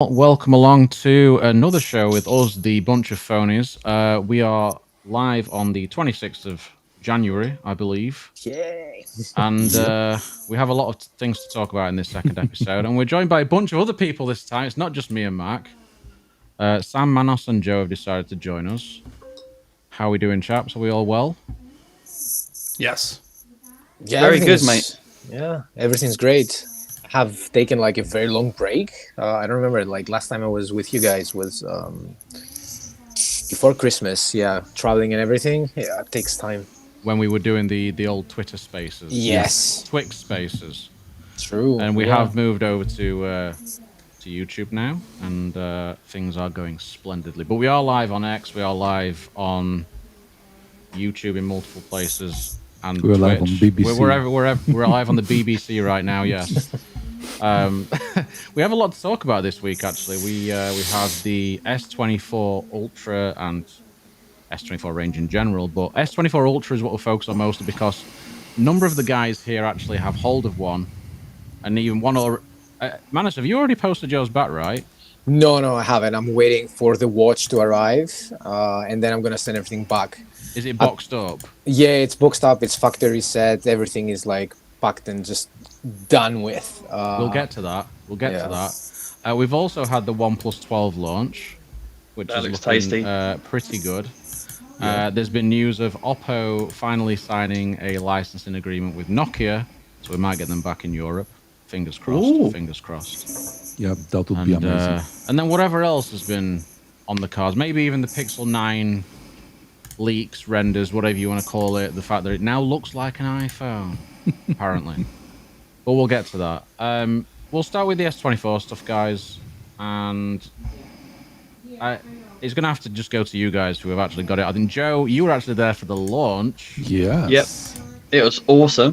Welcome along to another show with us, the bunch of phonies. We are live on the 26th of January, I believe, Yay! and Yep. we have a lot of things to talk about in this second episode. And we're joined by a bunch of other people this time. It's not just me and Mark. Sam, Manos, and Joe have decided to join us. How are we doing, chaps? Are we all well? Yes. Yeah, Very good, mate. Everything's great. I have taken like a very long break. I don't remember like last time I was with you guys was before Christmas. Yeah, traveling and everything. Yeah, it takes time. When we were doing the old Twitter Spaces, Yes, Twix Spaces, true. and we yeah. have moved over to YouTube now, and things are going splendidly. But we are live on X, we are live on YouTube in multiple places, and We're Twitch. live on BBC. We're live on the BBC right now. Yes. We have a lot to talk about this week. Actually, we have the S24 Ultra and S24 range in general, but S24 Ultra is what we're focused on mostly because a number of the guys here actually have hold of one, and even one or Manis, have you already posted yours back, right? No, I haven't. I'm waiting for the watch to arrive, and then I'm gonna send everything back. Is it boxed up? Yeah, it's boxed up. It's factory set. Everything is like packed and just done with. We'll get to that. yeah. To that. We've also had the OnePlus 12 launch, which That is looks looking tasty. pretty good. There's been news of Oppo finally signing a licensing agreement with Nokia, so we might get them back in Europe. Fingers crossed. Ooh. Fingers crossed. Yeah, that would be amazing. And then whatever else has been on the cards, maybe even the Pixel 9 leaks, renders, whatever you want to call it. The fact that it now looks like an iPhone, apparently. But we'll get to that. We'll start with the S24 stuff, guys, and it's going to have to just go to you guys who have actually got it. I think, Joe, you were actually there for the launch. Yes. Yep. It was awesome.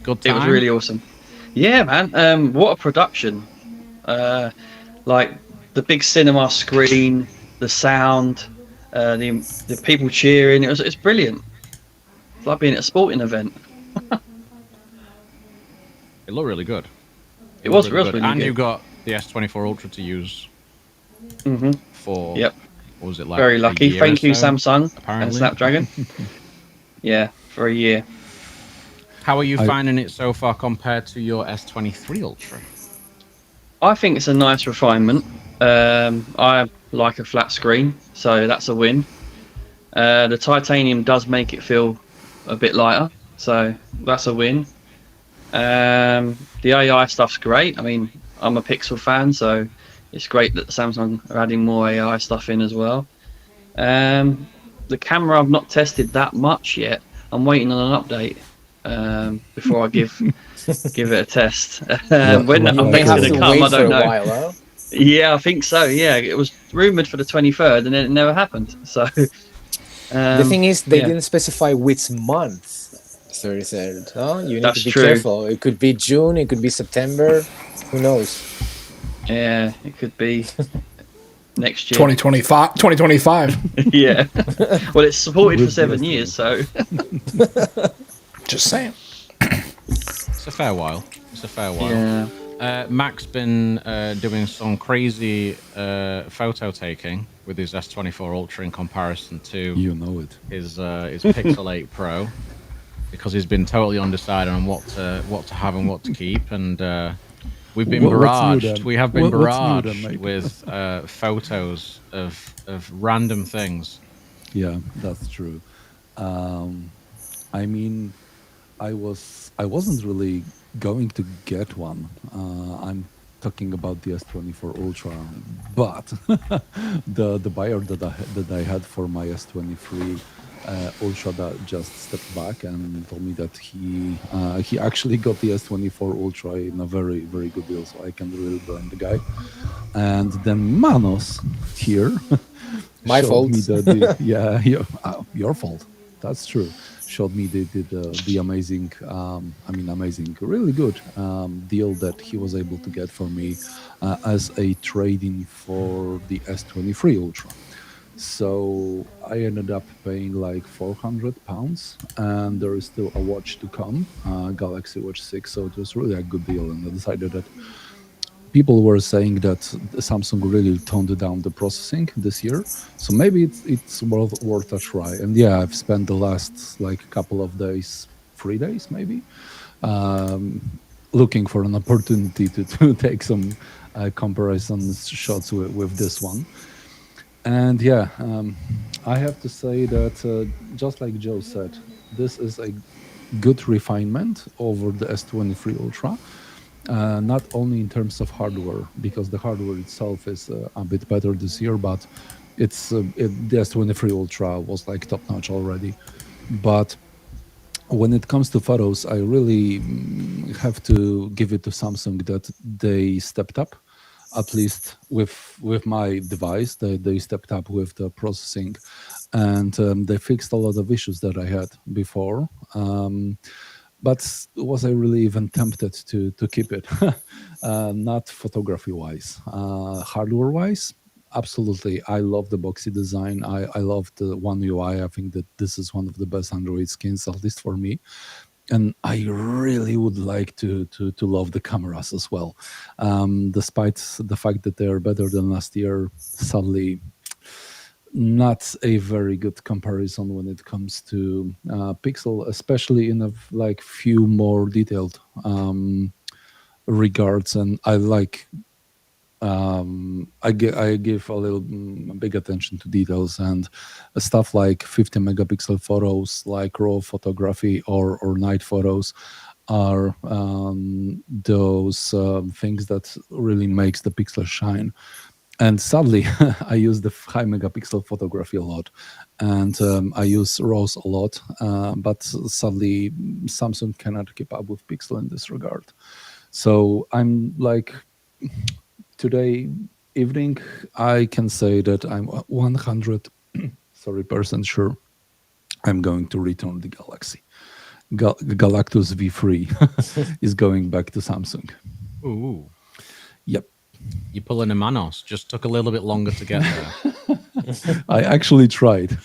Good It time. was really awesome. Yeah, man. What a production. Like the big cinema screen, the sound, the people cheering. It's brilliant. It's like being at a sporting event. It looked really good. It was really really And good. you got the S24 Ultra to use for, Yep. what was it like? Very a lucky. year Thank or you, so, Samsung and apparently. Snapdragon. Yeah, for a year. How are you finding it so far compared to your S23 Ultra? I think it's a nice refinement. I like a flat screen, so that's a win. The titanium does make it feel a bit lighter, so that's a win. The AI stuff's great. I mean, I'm a Pixel fan, so it's great that Samsung are adding more AI stuff in as well. The camera I've not tested that much yet. I'm waiting on an update before I give it a test. When that You You may update's have going to to come, wait I for don't a know. while, huh? Yeah, I think so. Yeah, it was rumored for the 23rd, and then it never happened. So The thing is, they yeah. didn't specify which month. 33rd. Huh? You need That's to be true. careful. It could be June. It could be September. Who knows? Yeah, it could be next year. 2025. Yeah. Well, it's supported for With 7 the years, so Just saying. It's a fair while. yeah. Mac's been doing some crazy photo taking with his S24 Ultra in comparison to You know it. his Pixel 8 Pro, because he's been totally undecided on what to have and what to keep, and we've been What's new barraged. then? We have been What's new then, barraged mate? with photos of random things. Yeah, that's true. I mean, I wasn't really going to get one. I'm talking about the S24 Ultra, but the buyer that I had for my S23 Ultra that just stepped back and told me that he actually got the S24 Ultra in a very good deal, so I can really blame the guy. And then Manos here My showed fault. me your fault. That's true. Showed me the amazing, amazing, really good deal that he was able to get for me as a trade-in for the S23 Ultra. So I ended up paying like £400, and there is still a watch to come, Galaxy Watch 6. So it was really a good deal, and I decided that people were saying that Samsung really toned down the processing this year, so maybe it's worth a try. And yeah, I've spent the last like couple of days, 3 days maybe, um, looking for an opportunity to take some comparison shots with this one. And yeah, I have to say that just like Joe said, this is a good refinement over the S23 Ultra. Not only in terms of hardware, because the hardware itself is a bit better this year, but the S23 Ultra was like top notch already. But when it comes to photos, I really have to give it to Samsung that they stepped up, at least with my device. They stepped up with the processing, and they fixed a lot of issues that I had before. But was I really even tempted to keep it? Not photography wise, hardware wise. Absolutely, I love the boxy design. I love the One UI. I think that this is one of the best Android skins, at least for me. And I really would like to love the cameras as well, despite the fact that they are better than last year. Sadly, not a very good comparison when it comes to Pixel, especially in a like few more detailed regards. And I like I give a little big attention to details and stuff like 50 megapixel photos, like raw photography or night photos, are those things that really makes the pixel shine. And sadly, I use the high megapixel photography a lot, and I use RAWs a lot. But sadly, Samsung cannot keep up with Pixel in this regard. So I'm like, today evening, I can say that I'm 100 percent sure I'm going to return the Galaxy. Galactus V3 is going back to Samsung. Ooh, Yep. you're pulling a Manos. Just took a little bit longer to get there. I actually tried.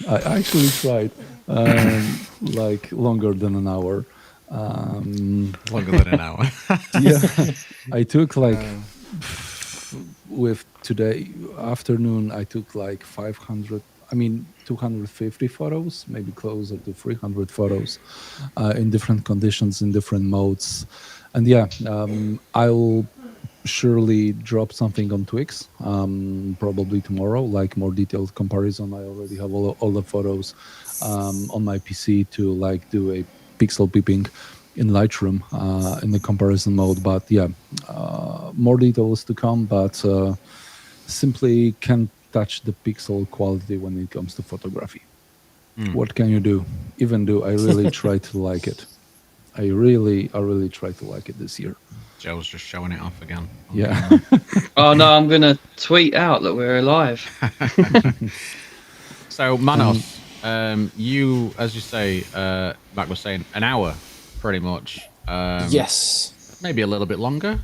Like longer than an hour. Longer than an hour. Yeah, I took like with today afternoon. I took like 500. I mean, 250 photos, maybe closer to 300 photos, in different conditions, in different modes, and yeah, I'll surely drop something on Twix, probably tomorrow, like more detailed comparison. I already have all the photos on my PC to like do a pixel peeping in Lightroom in the comparison mode. But yeah, more details to come, but simply can't touch the pixel quality when it comes to photography. What can you do? Even though I really try to like it. I really try to like it this year. Joe's just showing it off again. Yeah. Oh no, I'm gonna tweet out that we're alive. So Manos, you, as you say, Mac was saying, an hour, pretty much. Yes. Maybe a little bit longer.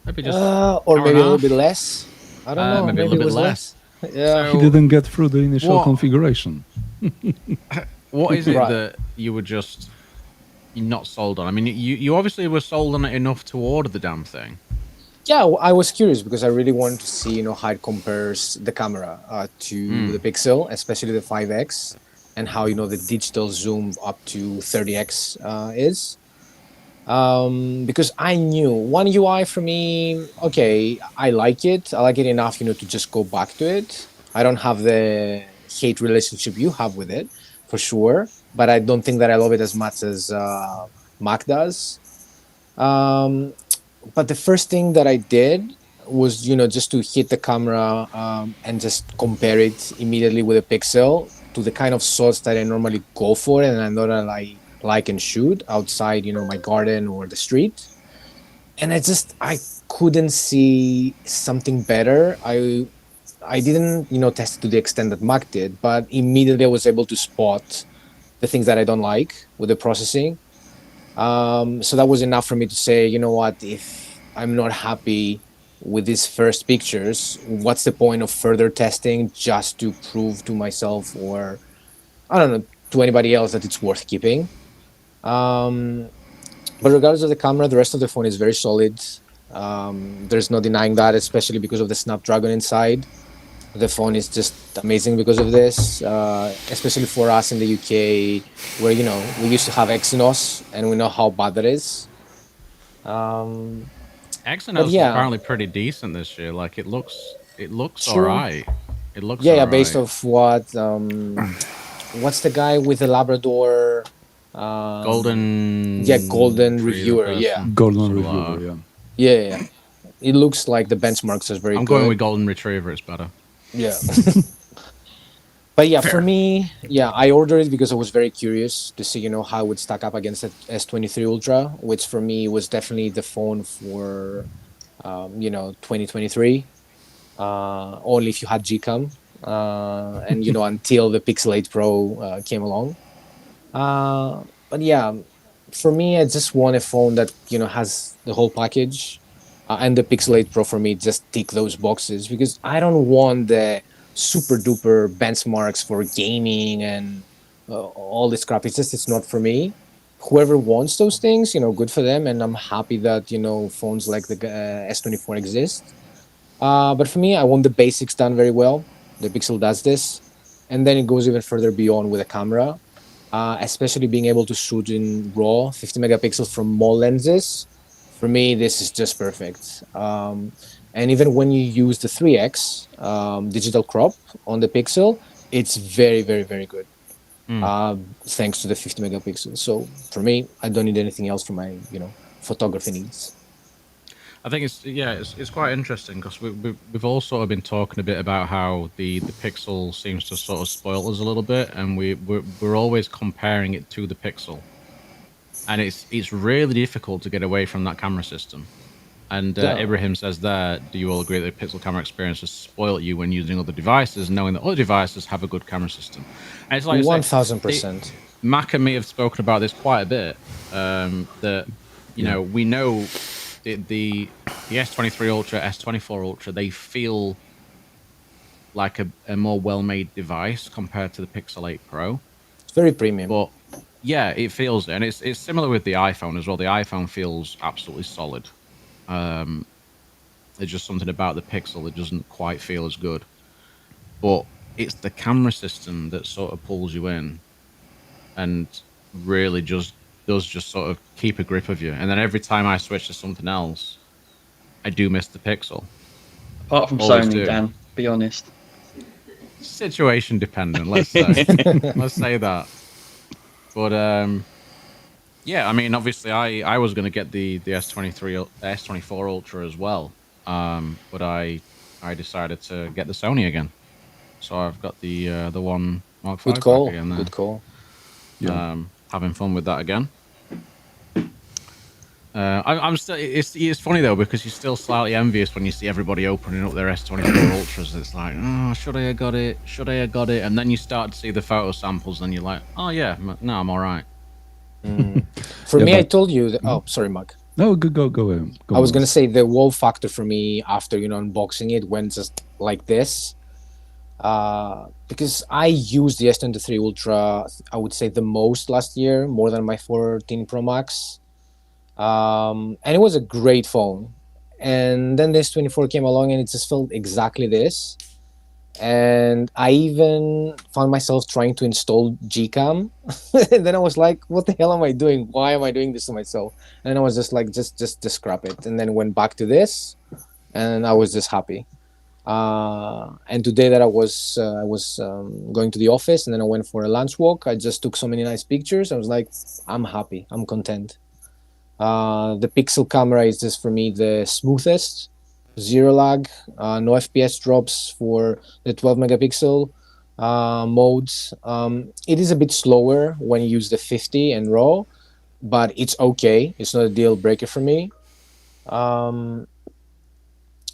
Maybe just Or hour maybe and a a little half. bit less. I don't know. Maybe a Maybe little it bit was less. Yeah. He didn't get through the initial What? configuration. What is it Right. that you were just you're not sold on? I mean, you obviously were sold on it enough to order the damn thing. Yeah, I was curious because I really wanted to see, how it compares the camera to the Pixel, especially the 5X, and how the digital zoom up to 30X is. Because I knew One UI for me. Okay, I like it. I like it enough, to just go back to it. I don't have the hate relationship you have with it, for sure. But I don't think that I love it as much as Mac does. Um, but the first thing that I did was, just to hit the camera and just compare it immediately with a Pixel to the kind of shots that I normally go for and I know that I like and shoot outside, my garden or the street. And I couldn't see something better. I didn't, test it to the extent that Mac did, but immediately I was able to spot the things that I don't like with the processing. So that was enough for me to say, you know what, if I'm not happy with these first pictures, what's the point of further testing just to prove to myself or, I don't know, to anybody else that it's worth keeping? But regardless of the camera, the rest of the phone is very solid. There's no denying that, especially because of the Snapdragon inside. The phone is just amazing because of this, especially for us in the UK, where we used to have Exynos, and we know how bad that is. Um, but Exynos is yeah, apparently pretty decent this year. Like it looks all true. right. It looks Yeah, all yeah. Based right. off what's the guy with the Labrador? Yeah, Golden Golden retriever Reviewer. Yeah, person, Golden something like reviewer, that. yeah. yeah, yeah. It looks like the benchmarks are very I'm going with good. golden retriever. It's better. Yeah. But yeah, for Fair. me, yeah, I ordered it because I was very curious to see, how it would stack up against the S23 Ultra, which for me was definitely the phone for, 2023. Only if you had GCam, and until the Pixel 8 Pro came along. But yeah, for me, I just want a phone that has the whole package, and the Pixel 8 Pro for me just tick those boxes because I don't want the super duper benchmarks for gaming and all this crap. It's not for me. Whoever wants those things, good for them, and I'm happy that phones like the S24 exist. But for me, I want the basics done very well. The Pixel does this, and then it goes even further beyond with a camera, especially being able to shoot in RAW 50 megapixels from more lenses. For me, this is just perfect. And even when you use the 3x digital crop on the Pixel, it's very, very, very good. Thanks to the 50 megapixels. So for me, I don't need anything else for my photography needs. I think it's quite interesting because we've all sort of been talking a bit about how the Pixel seems to sort of spoil us a little bit, and we're always comparing it to the Pixel, and it's really difficult to get away from that camera system. And Yeah, Ibrahim says there, do you all agree that the Pixel camera experience has spoiled you when using other devices, knowing that other devices have a good camera system? And it's like I say, the, 1000%. Mac and me have spoken about this quite a bit. That Yeah. we know the S23 Ultra, S24 Ultra, they feel like a more well-made device compared to the Pixel 8 Pro. It's very premium. But yeah, it feels it, and it's similar with the iPhone as well. The iPhone feels absolutely solid. There's just something about the Pixel that doesn't quite feel as good. But it's the camera system that sort of pulls you in and really just does just sort of keep a grip of you. And then every time I switch to something else, I do miss the Pixel. Apart from Always Sony, do. Dan, be honest. Situation dependent, let's say. Let's say that. But yeah, I mean, obviously, I was going to get the S24 Ultra as well, but I decided to get the Sony again. So I've got the One Mark Good Five back call. again there. Good call. Yeah. Having fun with that again. I'm still. It's funny though because you're still slightly envious when you see everybody opening up their S24 Ultras. It's like, oh, should I have got it? Should I have got it? And then you start to see the photo samples, and you're like, oh yeah, no, I'm all right. For Yeah, me, I but told you. Oh, sorry, Mark. no, go I was on. gonna say the wow factor for me after unboxing it went just like this. Because I used the S23 Ultra, I would say the most last year, more than my 14 Pro Max. And it was a great phone. And then this 24 came along and it just felt exactly this. And I even found myself trying to install Gcam. And then I was like, what the hell am I doing? Why am I doing this to myself? And I was just like, just scrap it. And then went back to this and I was just happy. And today that I was going to the office and then I went for a lunch walk. I just took so many nice pictures. I was like, I'm happy. I'm content. The Pixel camera is just for me the smoothest, zero lag, no FPS drops for the 12 megapixel modes. It is a bit slower when you use the 50 and RAW, but it's okay. It's not a deal breaker for me.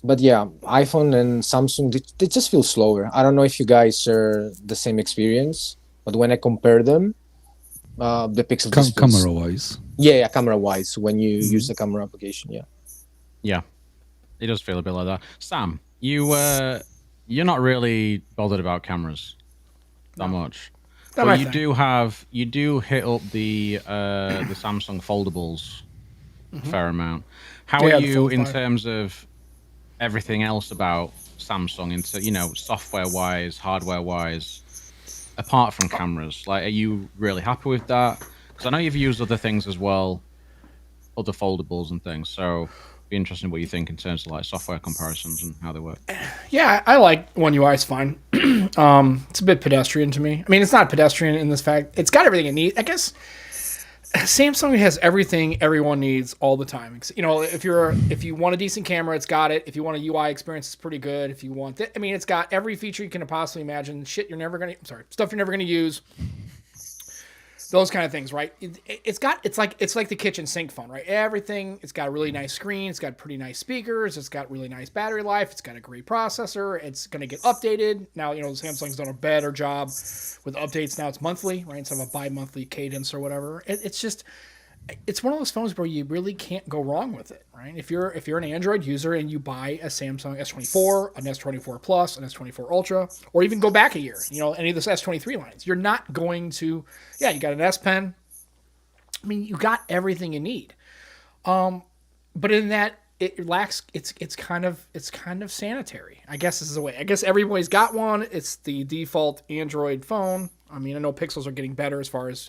But yeah, iPhone and Samsung, they just feel slower. I don't know if you guys share the same experience, but when I compare them, the Pixel just feels, Camera wise. yeah, camera wise, when you use the camera application, yeah. Yeah, it does feel a bit like that. Sam, you're not really bothered about cameras that much, Not but my you thing. do hit up the Samsung foldables a fair amount. How are Yeah, the you Fold in 5. terms of everything else about Samsung, into software wise, hardware wise, apart from cameras? Like, are you really happy with that? Because I know you've used other things as well, other foldables and things. So, it'd be interesting what you think in terms of like software comparisons and how they work. Yeah, I like One UI. It's fine. It's a bit pedestrian to me. I mean, it's not pedestrian in this fact. It's got everything it needs. I guess Samsung has everything everyone needs all the time. If you want a decent camera, it's got it. If you want a UI experience, it's pretty good. If you want I mean, it's got every feature you can possibly imagine. Stuff you're never gonna use. Those kind of things, right? It's like the kitchen sink phone, right? Everything. It's got a really nice screen. It's got pretty nice speakers. It's got really nice battery life. It's got a great processor. It's going to get updated. Now, Samsung's done a better job with updates. Now it's monthly, right? Instead of a bi-monthly cadence or whatever. It's one of those phones where you really can't go wrong with it, right? If you're an Android user and you buy a Samsung S24, an S24 Plus, an S24 Ultra, or even go back a year, any of this S23 lines, you're not going to. Yeah, you got an S Pen. I mean, you got everything you need. But in that, it lacks. It's kind of sanitary. I guess this is the way. I guess everybody's got one. It's the default Android phone. I mean, I know Pixels are getting better as far as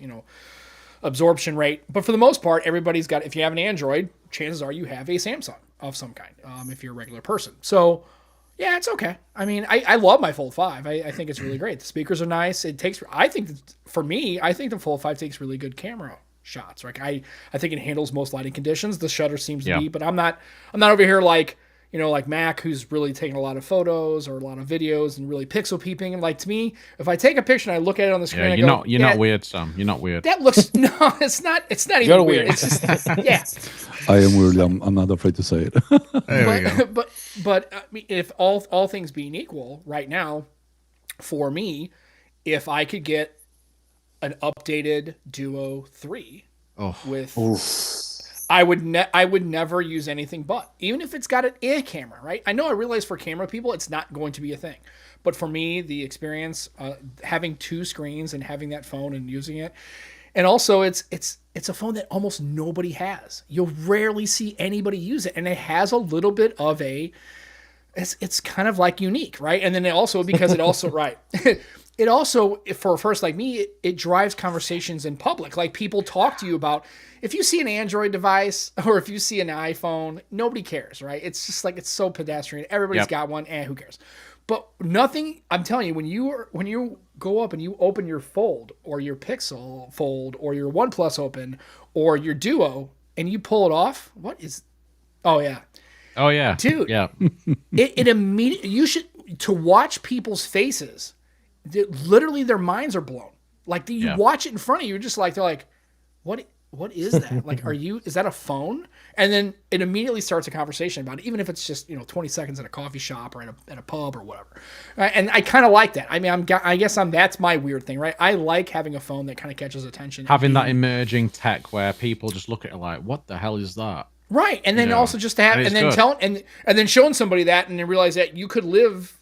absorption rate, but for the most part, everybody's got. If you have an Android, chances are you have a Samsung of some kind. If you're a regular person, so yeah, it's okay. I mean, I love my Fold 5. I think it's really great. The speakers are nice. I think the Fold 5 takes really good camera shots. Like I think it handles most lighting conditions. The shutter seems to be, but I'm not over here like Mac, who's really taking a lot of photos or a lot of videos and really pixel peeping. And like, to me, if I take a picture and I look at it on the screen, You're not weird, Sam. You're not weird. That looks no, it's not even weird. It's just yeah. I am weird. I'm not afraid to say it. There we go. But I mean, if all things being equal, right now, for me, if I could get an updated Duo 3 with. Oof. I would never use anything but, even if it's got an camera, right? I realize for camera people, it's not going to be a thing. But for me, the experience, having two screens and having that phone and using it, and also it's a phone that almost nobody has. You'll rarely see anybody use it. And it has a little bit of it's kind of like unique, right? And then because it also, right. It also, for a first like me, it drives conversations in public. Like, people talk to you about, if you see an Android device or if you see an iPhone, nobody cares, right? It's just like, it's so pedestrian. Everybody's got one, who cares? But nothing, I'm telling you, when you go up and you open your Fold or your Pixel Fold or your OnePlus open or your Duo and you pull it off, oh yeah, dude, yeah. it immediately, you should, to watch people's faces. Literally their minds are blown. Like, you watch it in front of you, they're like, what is that? Like, is that a phone? And then it immediately starts a conversation about it, even if it's just 20 seconds at a coffee shop or at a pub or whatever. Right? And I kind of like that. I mean, that's my weird thing, right? I like having a phone that kind of catches attention. Having that emerging tech where people just look at it like, what the hell is that? Right. And then also just to have, and then and then showing somebody that and then realize that you could live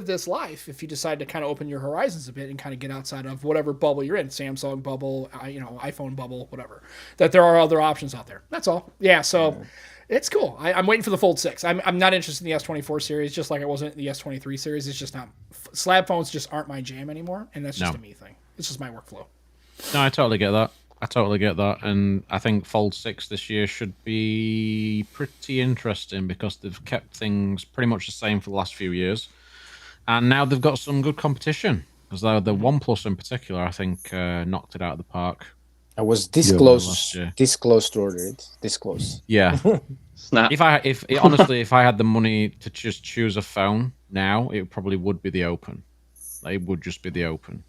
this life if you decide to kind of open your horizons a bit and kind of get outside of whatever bubble you're in, Samsung bubble, iPhone bubble, whatever, that there are other options out there. That's all. Yeah. So it's cool. I'm waiting for the Fold 6. I'm not interested in the S24 series, just like I wasn't in the S23 series. It's just not, slab phones just aren't my jam anymore. And that's just a me thing. It's just my workflow. No, I totally get that. And I think Fold 6 this year should be pretty interesting because they've kept things pretty much the same for the last few years. And now they've got some good competition, because the OnePlus in particular, I think, knocked it out of the park. I was this close to order it. This close. Yeah. Snap. If I had the money to just choose a phone now, it probably would be the Open. It would just be the Open.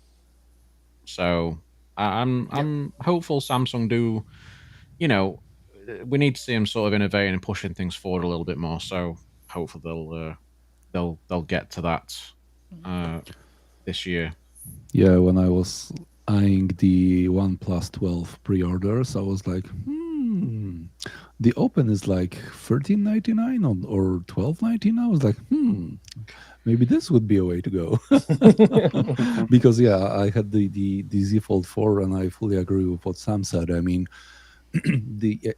So I'm hopeful Samsung do. We need to see them sort of innovating and pushing things forward a little bit more. So hopefully they'll get to that this year. Yeah, when I was eyeing the OnePlus 12 pre-orders, I was like, the Open is like $13.99 or $12.99. I was like, maybe this would be a way to go. Because I had the Z Fold 4, and I fully agree with what Sam said. I mean, the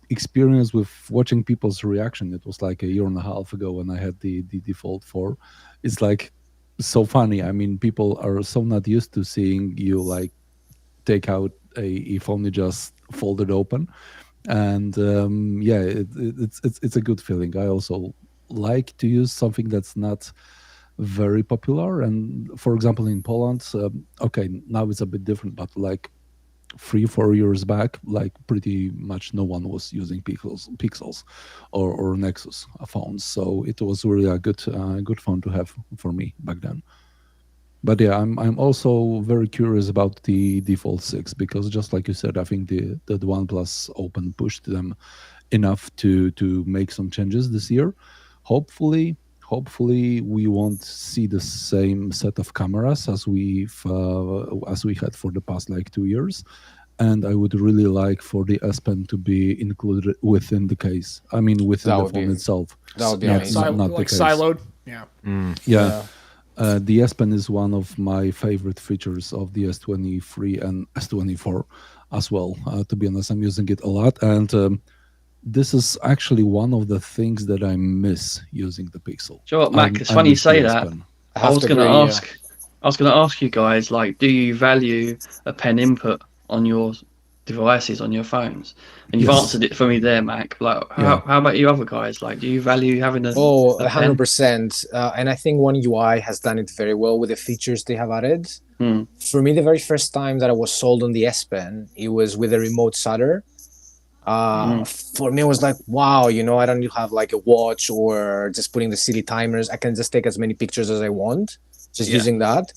experience with watching people's reaction. It was like a year and a half ago when I had the default 4. It's like so funny. I mean, people are so not used to seeing you like take out a phone you just folded open, and yeah, it's a good feeling. I also like to use something that's not very popular, and for example in Poland, okay, now it's a bit different, but like 3 4 years back, like pretty much no one was using pixels or Nexus phones, so it was really a good phone to have for me back then. But yeah, I'm also very curious about the default 6, because just like you said, I think the OnePlus Open pushed them enough to make some changes this year. Hopefully we won't see the same set of cameras as we had for the past like 2 years. And I would really like for the S Pen to be included within the case. I mean, within That the would phone be- itself. that would be Not- amazing. not the Like case. siloed. Yeah. Yeah. The S Pen is one of my favorite features of the S23 and S24 as well. To be honest, I'm using it a lot, and this is actually one of the things that I miss using the Pixel. Do you know what, Mac? It's funny you miss the say S that. Pen. I I have was to going to agree, yeah. ask. I was going to ask you guys, like, do you value a pen input on your devices, on your phones? And you've Yes. answered it for me there, Mac. Like, Yeah. how about you other guys? Like, do you value having Oh, a pen? 100%. And I think One UI has done it very well with the features they have added. Hmm. For me, the very first time that I was sold on the S Pen, it was with a remote solder. For me, it was like, wow, I don't need to have like a watch or just putting the silly timers. I can just take as many pictures as I want, just Yeah. using that.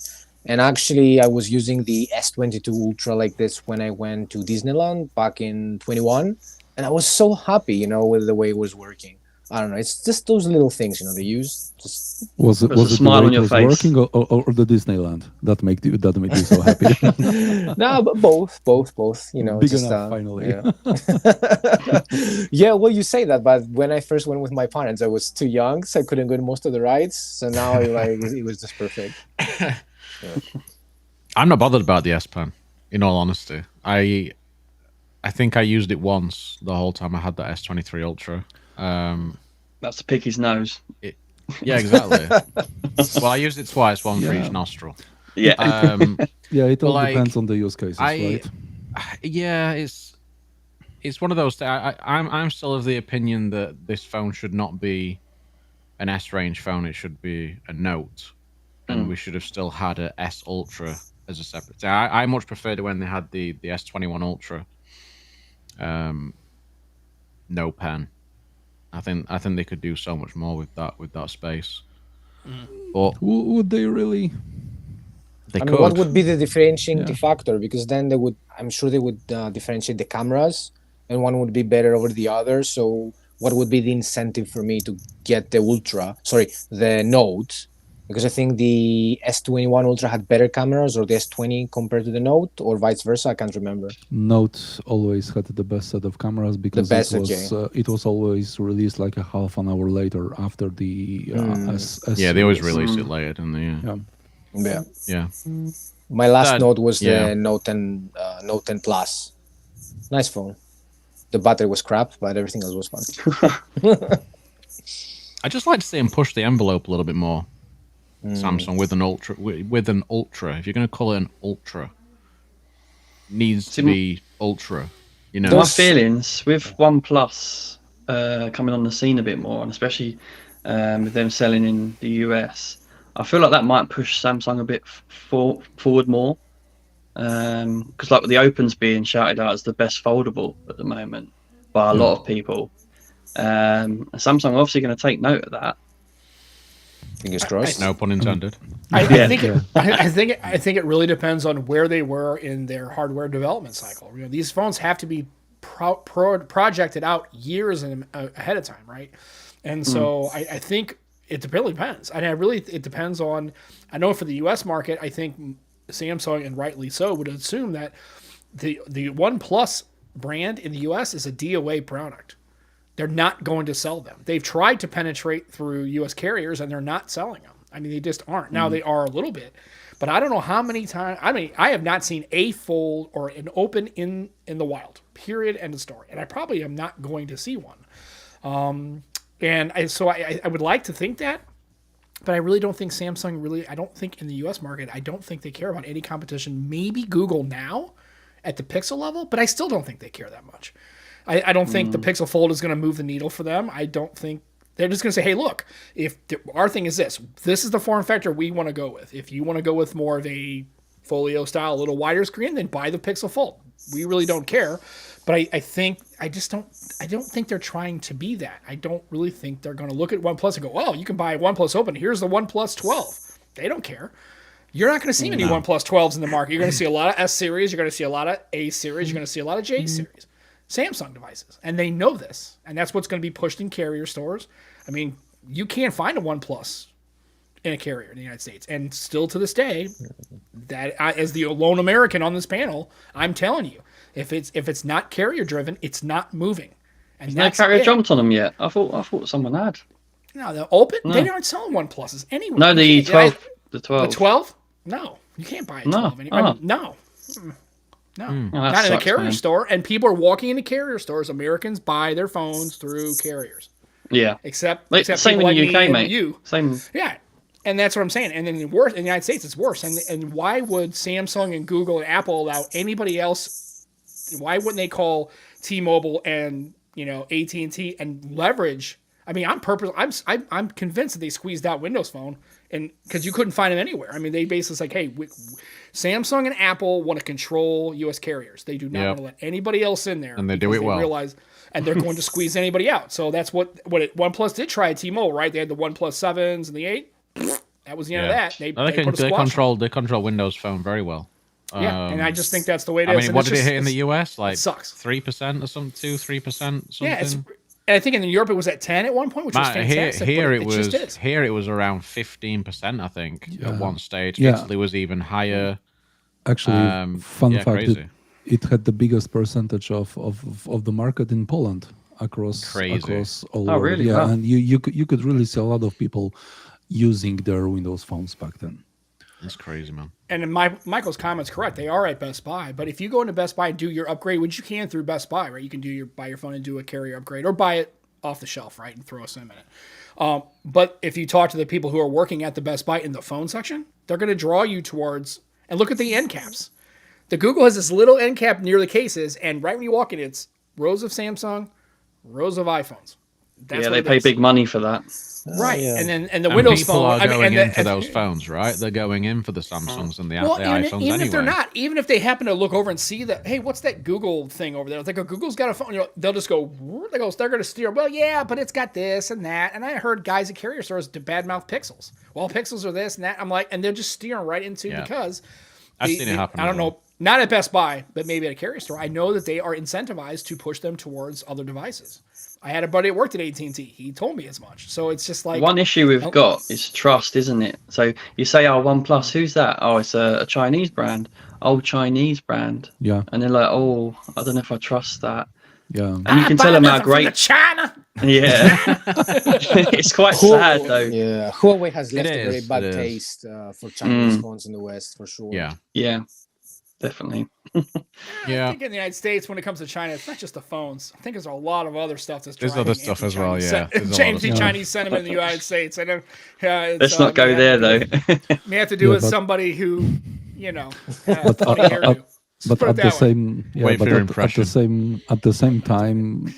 And actually, I was using the S22 Ultra like this when I went to Disneyland back in 21. And I was so happy, with the way it was working. I don't know. It's just those little things, they use. Just Was it There's a the smile way on it your was face. working, or the Disneyland that made you so happy? no, but both. Big just enough, finally. yeah. Yeah, well, you say that, but when I first went with my parents, I was too young, so I couldn't go to most of the rides. So now, it was just perfect. I'm not bothered about the S Pen, in all honesty. I think I used it once the whole time I had that S23 Ultra. That's to pick his nose. Yeah, exactly. Well, I used it twice, one for Yeah. each nostril. Yeah. Yeah, it all Well, like, depends on the use cases, right? Yeah, it's one of those. I'm still of the opinion that this phone should not be an S range phone. It should be a Note, and we should have still had a S Ultra as a separate thing. I much preferred it when they had the S21 Ultra. No pen. I think they could do so much more with that space. But Would they really? they I could. mean, what would be the differentiating Yeah. factor? Because then I'm sure they would differentiate the cameras, and one would be better over the other. So, what would be the incentive for me to get the Note? Because I think the S21 Ultra had better cameras, or the S20 compared to the Note, or vice versa. I can't remember. Note always had the best set of cameras because best, it was always released like a half an hour later after the S. Yeah, they always release. release it later, didn't they? Yeah. Yeah. Yeah. My last That- Note was yeah. the Note 10 Plus. Nice phone. The battery was crap, but everything else was fun. I just like to see them push the envelope a little bit more. Samsung with an ultra, if you're going to call it an ultra, needs to be ultra. My feelings with OnePlus coming on the scene a bit more, and especially with them selling in the US, I feel like that might push Samsung a bit forward more. Because like the Open's being shouted out as the best foldable at the moment by a lot of people. Samsung are obviously going to take note of that. Fingers crossed. No pun intended. I think it really depends on where they were in their hardware development cycle. These phones have to be projected out years ahead of time, right? And so I think it really depends. And it depends on. I know for the U.S. market, I think Samsung, and rightly so, would assume that the OnePlus brand in the U.S. is a DOA product. They're not going to sell them. They've tried to penetrate through U.S. carriers, and they're not selling them. I mean, they just aren't. Now they are a little bit, but I don't know how many times. I mean, I have not seen a fold or an open in the wild. Period. End of story. And I probably am not going to see one. And I would like to think that, but I really don't think Samsung really. I don't think in the U.S. market, I don't think they care about any competition. Maybe Google now, at the Pixel level, but I still don't think they care that much. I don't think the Pixel Fold is going to move the needle for them. I don't think they're just going to say, hey, look, our thing is this is the form factor we want to go with. If you want to go with more of a folio style, a little wider screen, then buy the Pixel Fold. We really don't care. But I don't think they're trying to be that. I don't really think they're going to look at OnePlus and go, oh, you can buy OnePlus Open. Here's the OnePlus 12. They don't care. You're not going to see many OnePlus 12s in the market. You're going to see a lot of S series. You're going to see a lot of A series. You're going to see a lot of J series. Samsung devices. And they know this. And that's what's going to be pushed in carrier stores. I mean, you can't find a OnePlus in a carrier in the United States. And still to this day, that as the lone American on this panel, I'm telling you, if it's not carrier driven, it's not moving. And no carrier jumped on them yet. I thought someone had. No, the Open, they aren't selling OnePluses anywhere. No, the 12. The 12. The 12? No, you can't buy a 12 anymore. I mean, no. No, not in a carrier store. And people are walking into carrier stores. Americans buy their phones through carriers. Yeah. Except same in the UK, mate. Same. Yeah. And that's what I'm saying. And then in the United States, it's worse. And why would Samsung and Google and Apple allow anybody else? Why wouldn't they call T-Mobile and AT&T and leverage? I mean, I'm convinced that they squeezed out Windows Phone, and because you couldn't find them anywhere. I mean, they basically like, hey, Samsung and Apple want to control U.S. carriers. They do not want to let anybody else in there, and they do it well. Realize, and they're going to squeeze anybody out. So that's OnePlus did try at T-Mobile, right? They had the OnePlus 7s and the 8. That was the end of that. They control Windows Phone very well. And I just think that's the way it is. I mean, what did it hit in the US? Like sucks. 3% or something, 2-3%, something. Yeah, and I think in Europe it was at 10 at one point, which was fantastic. Here it was around 15%, I think, at one stage. Yeah. Italy was even higher. Actually, fun fact, crazy. It had the biggest percentage of the market in Poland across all over. Really? Yeah, wow. and you could really see a lot of people using their Windows phones back then. That's crazy, man. And Michael's comment's correct. They are at Best Buy. But if you go into Best Buy and do your upgrade, which you can through Best Buy, right? You can buy your phone and do a carrier upgrade or buy it off the shelf, right? And throw a SIM in it. But if you talk to the people who are working at the Best Buy in the phone section, they're going to draw you towards, and look at the end caps. The Google has this little end cap near the cases, and right when you walk in, it's rows of Samsung, rows of iPhones. That's they pay big money for that. Right, and the Windows people Phone. are going in for those phones, right? They're going in for the Samsungs and the iPhones even anyway. if they're not, even if they happen to look over and see that, hey, what's that Google thing over there? It's like, Google's got a phone. They'll just go. They're going to steer. Well, yeah, but it's got this and that. And I heard guys at carrier stores to badmouth Pixels. Well, Pixels are this and that. I'm like, and they're just steering right into because I've seen it happen. I don't know. Not at Best Buy, but maybe at a carrier store. I know that they are incentivized to push them towards other devices. I had a buddy that worked at AT&T. He told me as much. So it's just like... One issue we've got is trust, isn't it? So you say, OnePlus, who's that? Oh, it's a Chinese brand. Oh, Chinese brand. Yeah. And they're like, oh, I don't know if I trust that. Yeah. And you can tell them how great... China! Yeah. It's quite sad, though. Yeah. Huawei has left a very bad taste for Chinese phones in the West, for sure. Yeah. Yeah. Definitely. I think in the United States, when it comes to China, it's not just the phones. I think there's a lot of other stuff that's driving. There's other stuff as well, yeah. Chinese sentiment in the United States. I know. Let's not go there, though. May have to do with somebody who, funny hairdo. But at the same time,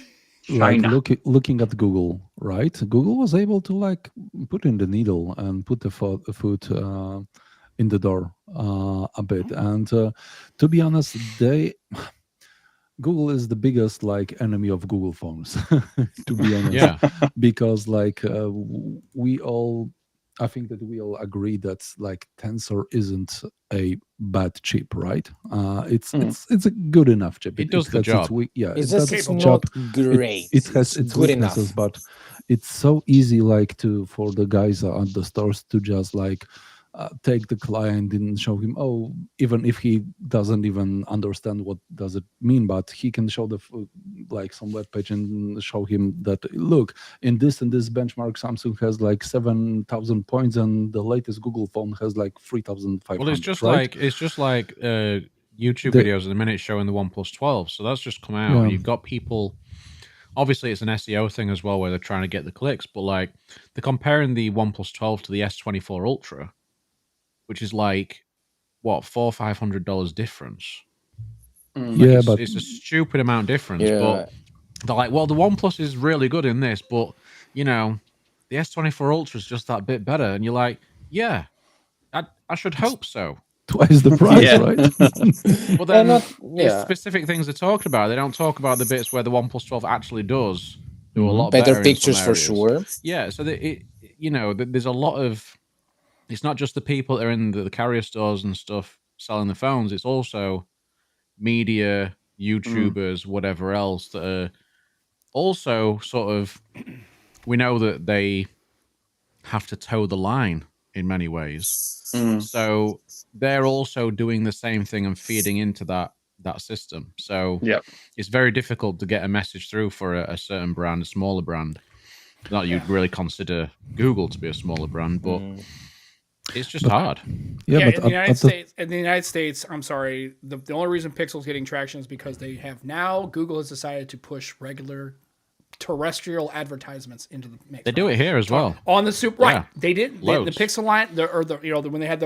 like looking at Google, right? Google was able to put in the needle and put the foot in the door a bit, and to be honest, Google is the biggest enemy of Google phones. To be honest, because I think that we all agree that Tensor isn't a bad chip, right? It's a good enough chip. It does the job. It's just not great. It has its weaknesses, but it's so easy for the guys at the stores to just take the client and show him, oh, even if he doesn't even understand what does it mean, but he can show like some web page and show him that, look, in this and this benchmark, Samsung has like 7,000 points and the latest Google phone has like 3,500. Well, it's just right? like YouTube videos at the minute showing the OnePlus 12. So that's just come out, and you've got people. Obviously, it's an SEO thing as well, where they're trying to get the clicks. But like, they're comparing the OnePlus 12 to the S24 Ultra, which is like what $400-500 difference. Yeah, but it's a stupid amount difference. Yeah. But they're like, well, the OnePlus is really good in this, but you know, the S24 Ultra is just that bit better. And you're like, yeah, I should hope so. twice the price, Yeah. right? But then yeah. it's specific things they're talking about. They don't talk about the bits where the OnePlus 12 actually does do a lot Better in pictures some for areas. sure. Yeah, so there's a lot of. It's not just the people that are in the carrier stores and stuff selling the phones. It's also media, YouTubers, whatever else that are also sort of. We know that they have to toe the line in many ways. So they're also doing the same thing and feeding into that system. So it's very difficult to get a message through for a certain brand, a smaller brand. Not you'd really consider Google to be a smaller brand, but it's just hard. Yeah, but in the United States, I'm sorry, the only reason Pixel's getting traction is because they have now Google has decided to push regular terrestrial advertisements into the mix. They do it here as well on the Super. Right, they did the Loads. Pixel line, when they had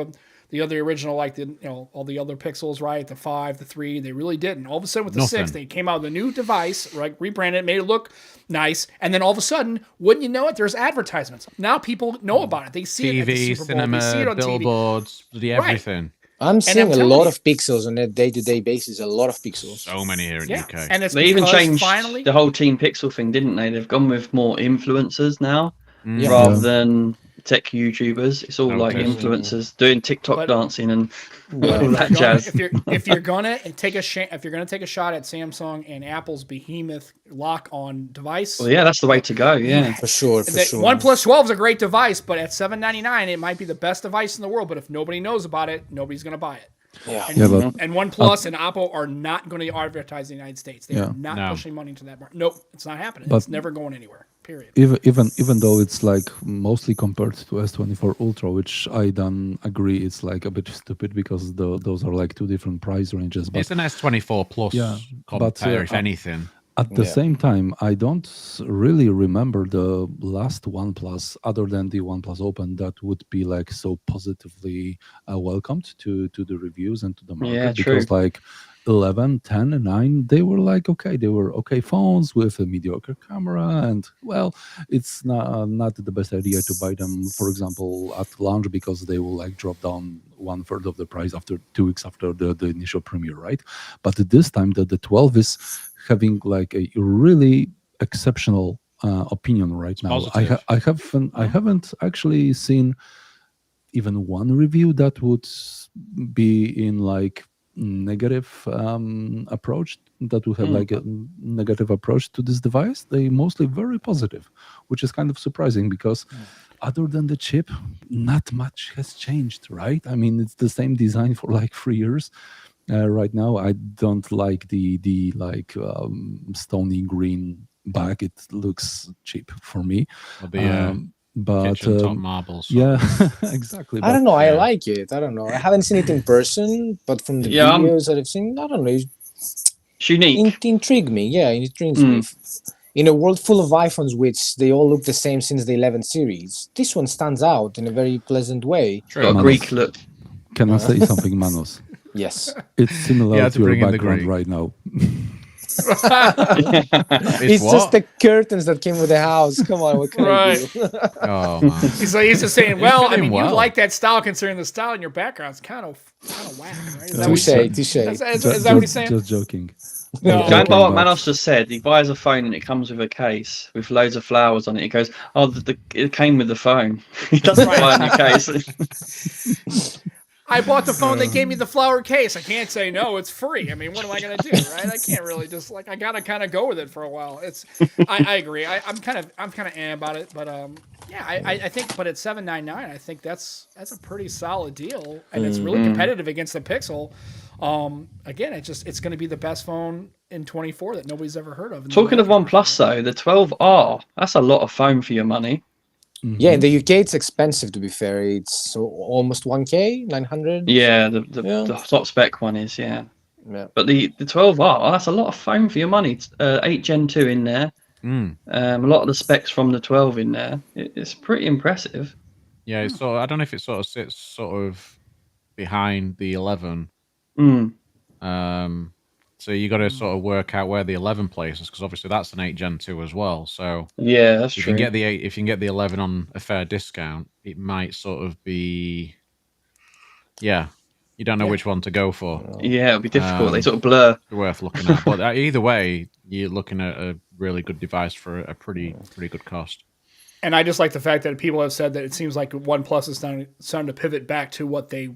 the other original, like all the other Pixels, right, the 5, the 3, they really did. And all of a sudden with the 6, they came out with a new device, right, rebranded it, made it look nice, and then all of a sudden, wouldn't you know it, there's advertisements. Now people know about it. They see TV, it at the Super Bowl, cinema, they see it on billboards, everything. Right. I'm seeing a lot of pixels on a day-to-day basis. A lot of pixels. So many here in the UK. And it's they even changed finally the whole Team Pixel thing, didn't they? They've gone with more influencers now rather than tech YouTubers. It's all like influencers doing TikTok dancing and all that jazz. If you're gonna take a shot at Samsung and Apple's behemoth lock-on device, well, yeah, that's the way to go. Yeah, for sure. OnePlus 12 is a great device, but at $799, it might be the best device in the world. But if nobody knows about it, nobody's gonna buy it. Yeah. And OnePlus and Oppo are not going to advertise in the United States. They are not pushing money into that market. Nope, it's not happening. It's never going anywhere. Period. Even though it's like mostly compared to S24 Ultra, which I don't agree, it's like a bit stupid because those are like two different price ranges. But it's an S24 Plus compare, if anything. At the same time, I don't really remember the last OnePlus, other than the OnePlus Open, that would be like so positively welcomed to the reviews and to the market. Yeah, because like 11, 10, and 9, they were like okay. They were okay phones with a mediocre camera, and well, it's not the best idea to buy them, for example, at launch because they will like drop down 1/3 of the price after 2 weeks after the initial premiere, right? But this time, the 12 is having like a really exceptional opinion right now. I haven't actually seen even one review that would be in like negative approach, that would have like a negative approach to this device. They mostly very positive, which is kind of surprising because other than the chip, not much has changed, right? I mean, it's the same design for like 3 years. Right now, I don't like the stony green back. It looks cheap for me. But top marbles. Yeah, exactly. I don't know. I like it. I don't know. I haven't seen it in person, but from the videos that I've seen, I don't know. It's unique. Intrigue me. Yeah, it intrigues me. In a world full of iPhones, which they all look the same since the 11 series, this one stands out in a very pleasant way. Got a Greek look. Can I say something, Manos? Yes. It's similar to your background right now. It's just the curtains that came with the house. Come on, what can I do? Oh, man. He's just saying, well, I mean, you like that style considering the style in your background is kind of whack, right? Touche. Is that what he's saying? Just joking. No. Going by what Manos just said, he buys a phone and it comes with a case with loads of flowers on it. He goes, "Oh, it came with the phone." He doesn't buy a new case. I bought the phone. They gave me the flower case. I can't say no. It's free. I mean, what am I gonna do, right? I can't really just like I gotta kind of go with it for a while. I agree. I'm kind of about it, but yeah, I think, but at $799, I think that's a pretty solid deal, and it's really competitive against the Pixel. Again, it's going to be the best phone in 24 that nobody's ever heard of. Talking of OnePlus though, the 12R, that's a lot of phone for your money. Yeah, in the UK it's expensive. To be fair, it's almost 1K, 900. Yeah, the top spec one is Yeah. But the 12R, that's a lot of phone for your money. It's, 8 Gen 2 in there. A lot of the specs from the 12 in there. It's pretty impressive. Yeah, it's sort of, I don't know if it sort of sits sort of behind the 11. So you got to sort of work out where the 11 places, because obviously that's an 8 Gen 2 as well. So yeah, that's if true. you can get the 8, if you can get the 11 on a fair discount, it might sort of be, yeah, you don't know which one to go for. Yeah, it'll be difficult. They sort of blur. Worth looking at, but either way, you're looking at a really good device for a pretty good cost. And I just like the fact that people have said that it seems like OnePlus is starting to pivot back to what they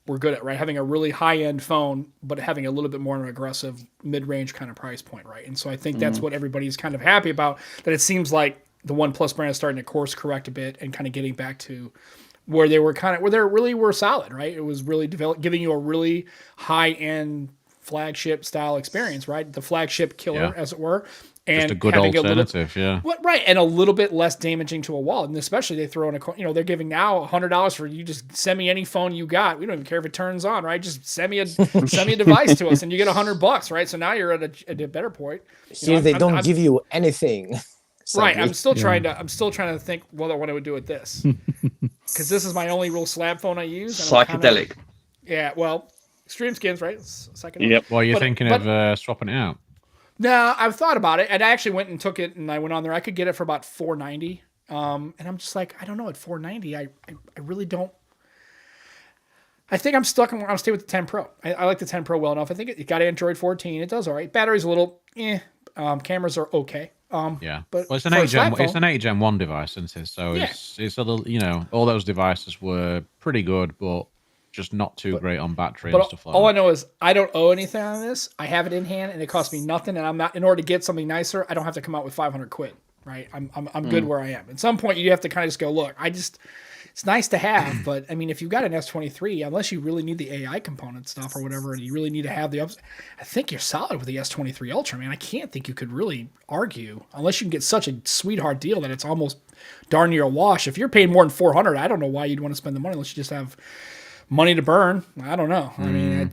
were good at, right? Having a really high-end phone, but having a little bit more of an aggressive mid-range kind of price point, right? And so I think that's what everybody's kind of happy about, that it seems like the OnePlus brand is starting to course correct a bit and kind of getting back to where they were where they really were solid, right? It was really giving you a really high-end flagship style experience, right? The flagship killer, as it were. And just a good alternative, right, and a little bit less damaging to a wallet, and especially they throw in they're giving now $100 for you. Just send me any phone you got. We don't even care if it turns on, right? Just send me a device to us, and you get $100, right? So now you're at a better point. Here they don't give you anything. Right, I'm still trying to think what I would do with this, because this is my only real slab phone I use. And Psychedelic. Yeah, well, Extreme Skins, right? Yep. Well, you're thinking of swapping it out. No, I've thought about it, and I actually went and took it, and I went on there. I could get it for about $490, and I'm just like, I don't know, at $490, I really don't. I think I'm stuck. I'm gonna stay with the 10 Pro. I like the 10 Pro well enough. I think it got Android 14. It does all right. Battery's a little, cameras are okay. Yeah, but it's an 8 Gen 1 device, isn't it? So it's a little, all those devices were pretty good, but just not too great on battery and stuff like that. All I know is I don't owe anything on this. I have it in hand, and it costs me nothing. And I'm not, in order to get something nicer, I don't have to come out with 500 quid. Right? I'm good where I am. At some point, you have to kind of just go, look, it's nice to have, but I mean, if you've got an S23, unless you really need the AI component stuff or whatever, and you really need to have the I think you're solid with the S23 Ultra, man. I can't think you could really argue, unless you can get such a sweetheart deal that it's almost darn near a wash. If you're paying more than $400, I don't know why you'd want to spend the money unless you just have money to burn. I don't know. I mean,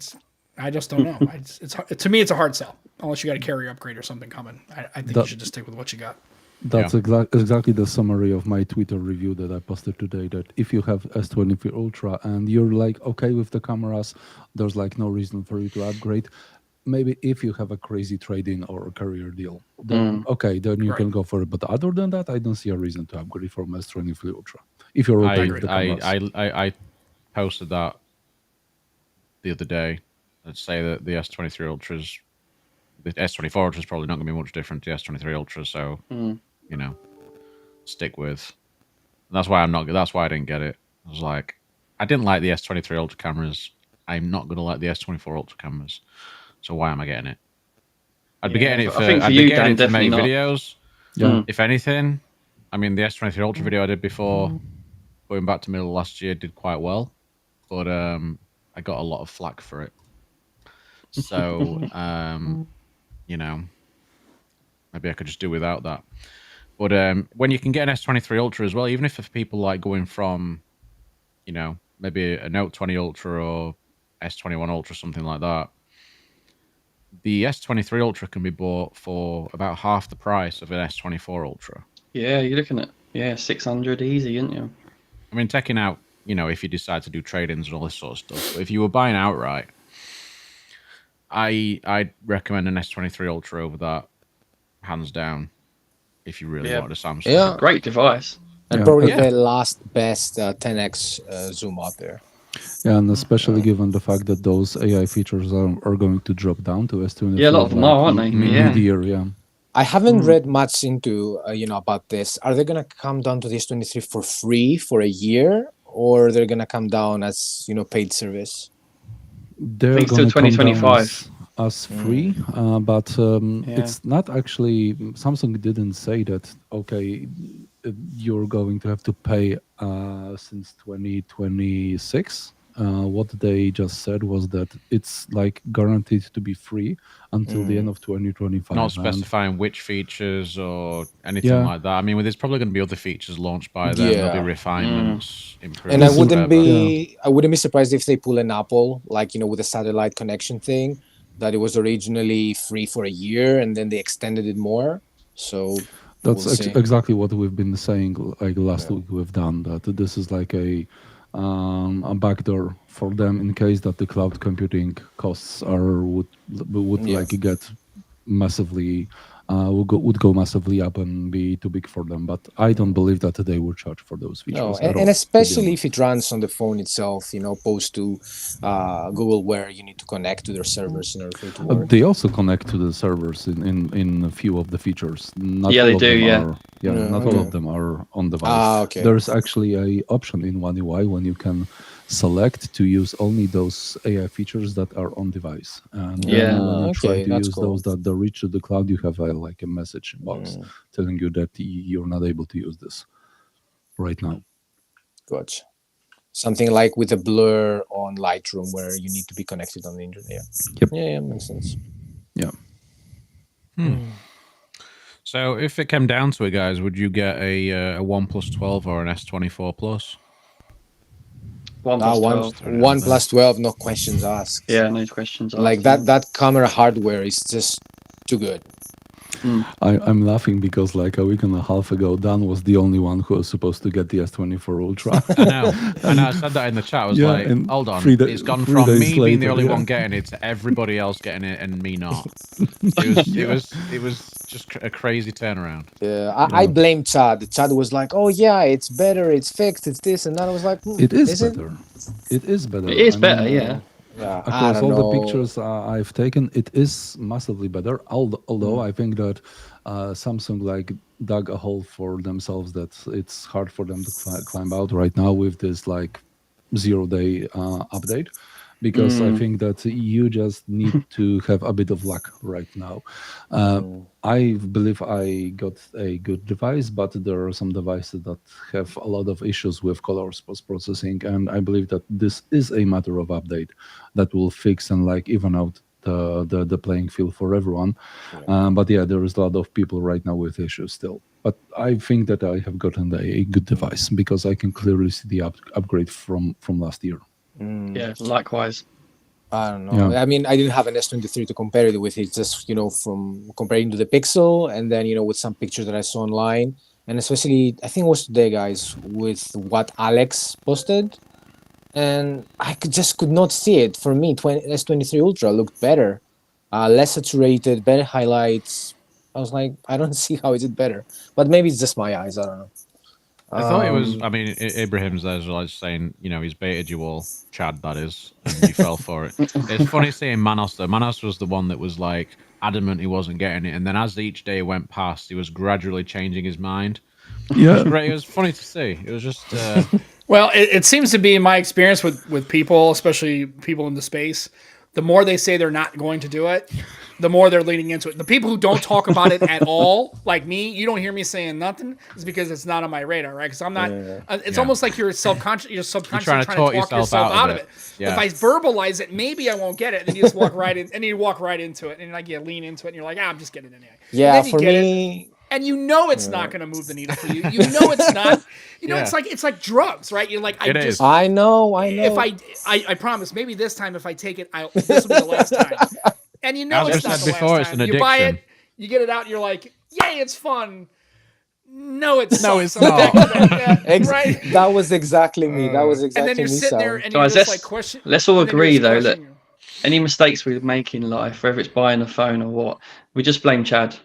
I just don't know. To me, it's a hard sell unless you got a carrier upgrade or something coming. I think you should just stick with what you got. That's exactly the summary of my Twitter review that I posted today, that if you have S24 Ultra and you're like okay with the cameras, there's like no reason for you to upgrade. Maybe if you have a crazy trade-in or a carrier deal, then then you can go for it. But other than that, I don't see a reason to upgrade from S24 Ultra. If you're okay with the cameras. I posted that the other day. I'd say that the S23 Ultras, the S24 Ultra is probably not going to be much different to the S23 Ultra, so stick with. And that's why that's why I didn't get it. I was like, I didn't like the S23 Ultra cameras. I'm not going to like the S24 Ultra cameras. So why am I getting it? I'd be getting it for to make videos. Yeah. If anything, I mean, the S23 Ultra video I did before, going back to middle of last year, did quite well, but I got a lot of flack for it. So, maybe I could just do without that. But when you can get an S23 Ultra as well, even if for people like going from, maybe a Note 20 Ultra or S21 Ultra, something like that, the S23 Ultra can be bought for about half the price of an S24 Ultra. Yeah, you're looking at 600 easy, aren't you? I mean, taking out, if you decide to do trade-ins and all this sort of stuff. But if you were buying outright, I'd recommend an S23 Ultra over that, hands down, if you really want a Samsung. Yeah, great device. And probably the last best 10x zoom out there. Yeah, and especially given the fact that those AI features are going to drop down to S24. Yeah, a lot of them are, aren't they? Mid-year, I haven't read much into about this. Are they gonna come down to this 23 for free for a year, or they're gonna come down as paid service? They're think going till to come down 2025. as free, but it's not actually. Samsung didn't say that. Okay, you're going to have to pay since 2026. What they just said was that it's like guaranteed to be free until the end of 2025. Not And specifying which features or anything Yeah. like that. I mean, there's probably going to be other features launched by then. There'll be Yeah. refinements, improvements. And I This is- wouldn't whatever. be I wouldn't be surprised if they pull an Apple, like with the satellite connection thing, that it was originally free for a year and then they extended it more. So That's we'll see. exactly what we've been saying. Like last week, we've done that. This is like a backdoor for them in case that the cloud computing costs would Yeah. like get massively would go massively up and be too big for them. But I don't believe that they will charge for those features. No, at and all, to be especially honest. if it runs on the phone itself, opposed to Google, where you need to connect to their servers in order for it to work. They also connect to the servers in a few of the features. Not Yeah, all they of do, them yeah. Are, not all okay. of them are on device. Okay. There's actually a option in One UI when you can select to use only those AI features that are on device. And then Yeah. when you try Okay, to that's use cool. those that reach to the cloud, you have like a message box telling you that you're not able to use this right now. Gotcha. Something like with a blur on Lightroom, where you need to be connected on the internet. Yeah. Yep. Yeah, makes sense. Yeah. So, if it came down to it, guys, would you get a OnePlus 12 or an S24 Plus? One Ah, plus 12. one plus 12, no questions asked. Yeah, no questions. Like asked. that camera hardware is just too good. I'm laughing because like a week and a half ago, Dan was the only one who was supposed to get the S24 Ultra. I know. I said that in the chat. I was Yeah, like, and hold on. 3 da- It's gone 3 from days me being the later, only yeah. one getting it to everybody else getting it and me not. It was just a crazy turnaround. Yeah, I blame Chad. Chad was like, "Oh yeah, it's better, it's fixed, it's this and that." I was like, It is "Is it?" better. It is better. It is I better, mean, yeah. Yeah, I Across don't all know. the pictures I've taken, it is massively better. Although I think that Samsung like dug a hole for themselves that it's hard for them to climb out right now with this like 0-day update, because I think that you just need to have a bit of luck right now. I believe I got a good device, but there are some devices that have a lot of issues with color post-processing, and I believe that this is a matter of update that will fix and like even out the playing field for everyone. But yeah, there is a lot of people right now with issues still. But I think that I have gotten a good device because I can clearly see the upgrade from last year. Yeah, likewise. I don't know. Yeah. I mean, I didn't have an S23 to compare it with. It's just from comparing to the Pixel, and then with some pictures that I saw online, and especially I think it was today, guys, with what Alex posted, and I just could not see it. For me, S23 Ultra looked better, less saturated, better highlights. I was like, I don't see how is it better, but maybe it's just my eyes. I don't know. I thought it was. I mean, Ibrahim's there as well, just saying, he's baited you all, Chad, that is, and you fell for it. It's funny seeing Manos though. Manos was the one that was like adamant he wasn't getting it, and then as each day went past, he was gradually changing his mind. Yeah, Great. It was funny to see. It was just. Well, it seems to be in my experience with people, especially people in the space, the more they say they're not going to do it, the more they're leaning into it. The people who don't talk about it at all, like me, you don't hear me saying nothing, is because it's not on my radar, right? Because I'm not. It's almost like you're subconsciously trying to talk yourself out of it. Yeah. If I verbalize it, maybe I won't get it. And then you just walk right in, and you walk right into it, and like you lean into it, and you're like, I'm just getting it anyway. Yeah, And then you for get it, me, and it's not going to move the needle for you. You know it's not. It's like drugs, right? You're like, It is. I know. if I promise, maybe this time if I take it, this will be the last time. And As it's we not said the before, last it's time. an You buy addiction. it, you get it out, and you're like, yay, it's fun. No, it's No, it's not. right? That was exactly me. That was exactly And then you're me. sitting there Sam. and Guys, you're just let's- like question. let's all and then you're agree, just though, that- questioning. Any mistakes we make in life, whether it's buying a phone or what, we just blame Chad.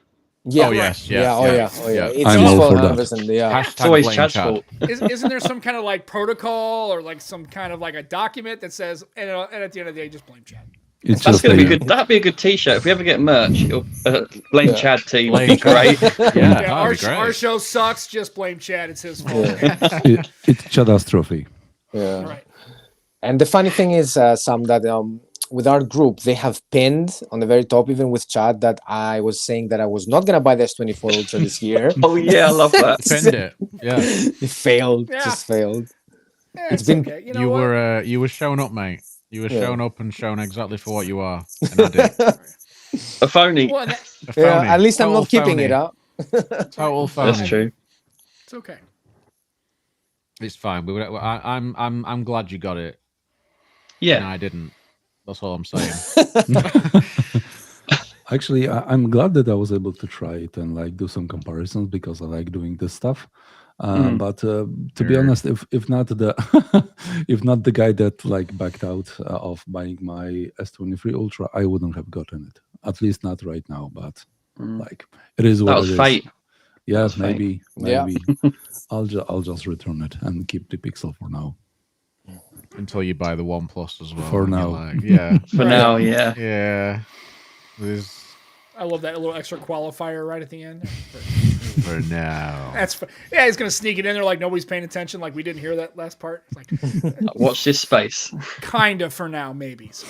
Yeah. Oh, yes, Yeah. Oh yeah. Oh yeah. It's I'm his all fault, for that. 100%. Yeah. It's always blame Chad's Chad. fault. Isn't there some kind of like protocol or like some kind of like a document that says, and at the end of the day, just blame Chad. it's That's just gonna be a- good. That'd be a good T-shirt. If we ever get merch, it'll blame Chad team. Blame That'd be great. Yeah, our that'd be great. show sucks. Just blame Chad. It's his fault. it's Chada's trophy. Yeah. Right. And the funny thing is, Sam, that with our group, they have pinned on the very top, even with chat, that I was saying that I was not gonna buy the S24 Ultra this year. Oh yeah, I love that. Pinned it. Yeah. It failed. Yeah. Just failed. It's been- okay. You know what? You were showing up, mate. You were Yeah. showing up and shown exactly for what you are. And I did. A phony. Well, A Yeah, phony. at least I'm Total not keeping phony. it up. Total phony. That's true. it's okay. It's fine. I'm glad you got it. And Yeah. I didn't. That's all I'm saying. Actually, I'm glad that I was able to try it and like do some comparisons because I like doing this stuff. But to be Nerd. honest, if not the if not the guy that like backed out of buying my S23 Ultra, I wouldn't have gotten it. At least not right now. But like it is what That was it is. fate. Yeah, was fate. maybe. Yeah. I'll just return it and keep the Pixel for now. Until you buy the OnePlus as well. For and you're now. like, yeah. For now, yeah. Yeah. There's I love that little extra qualifier right at the end. for now. That's yeah. He's gonna sneak it in there like nobody's paying attention. Like we didn't hear that last part. It's like Watch this space. kind of for now, maybe. So,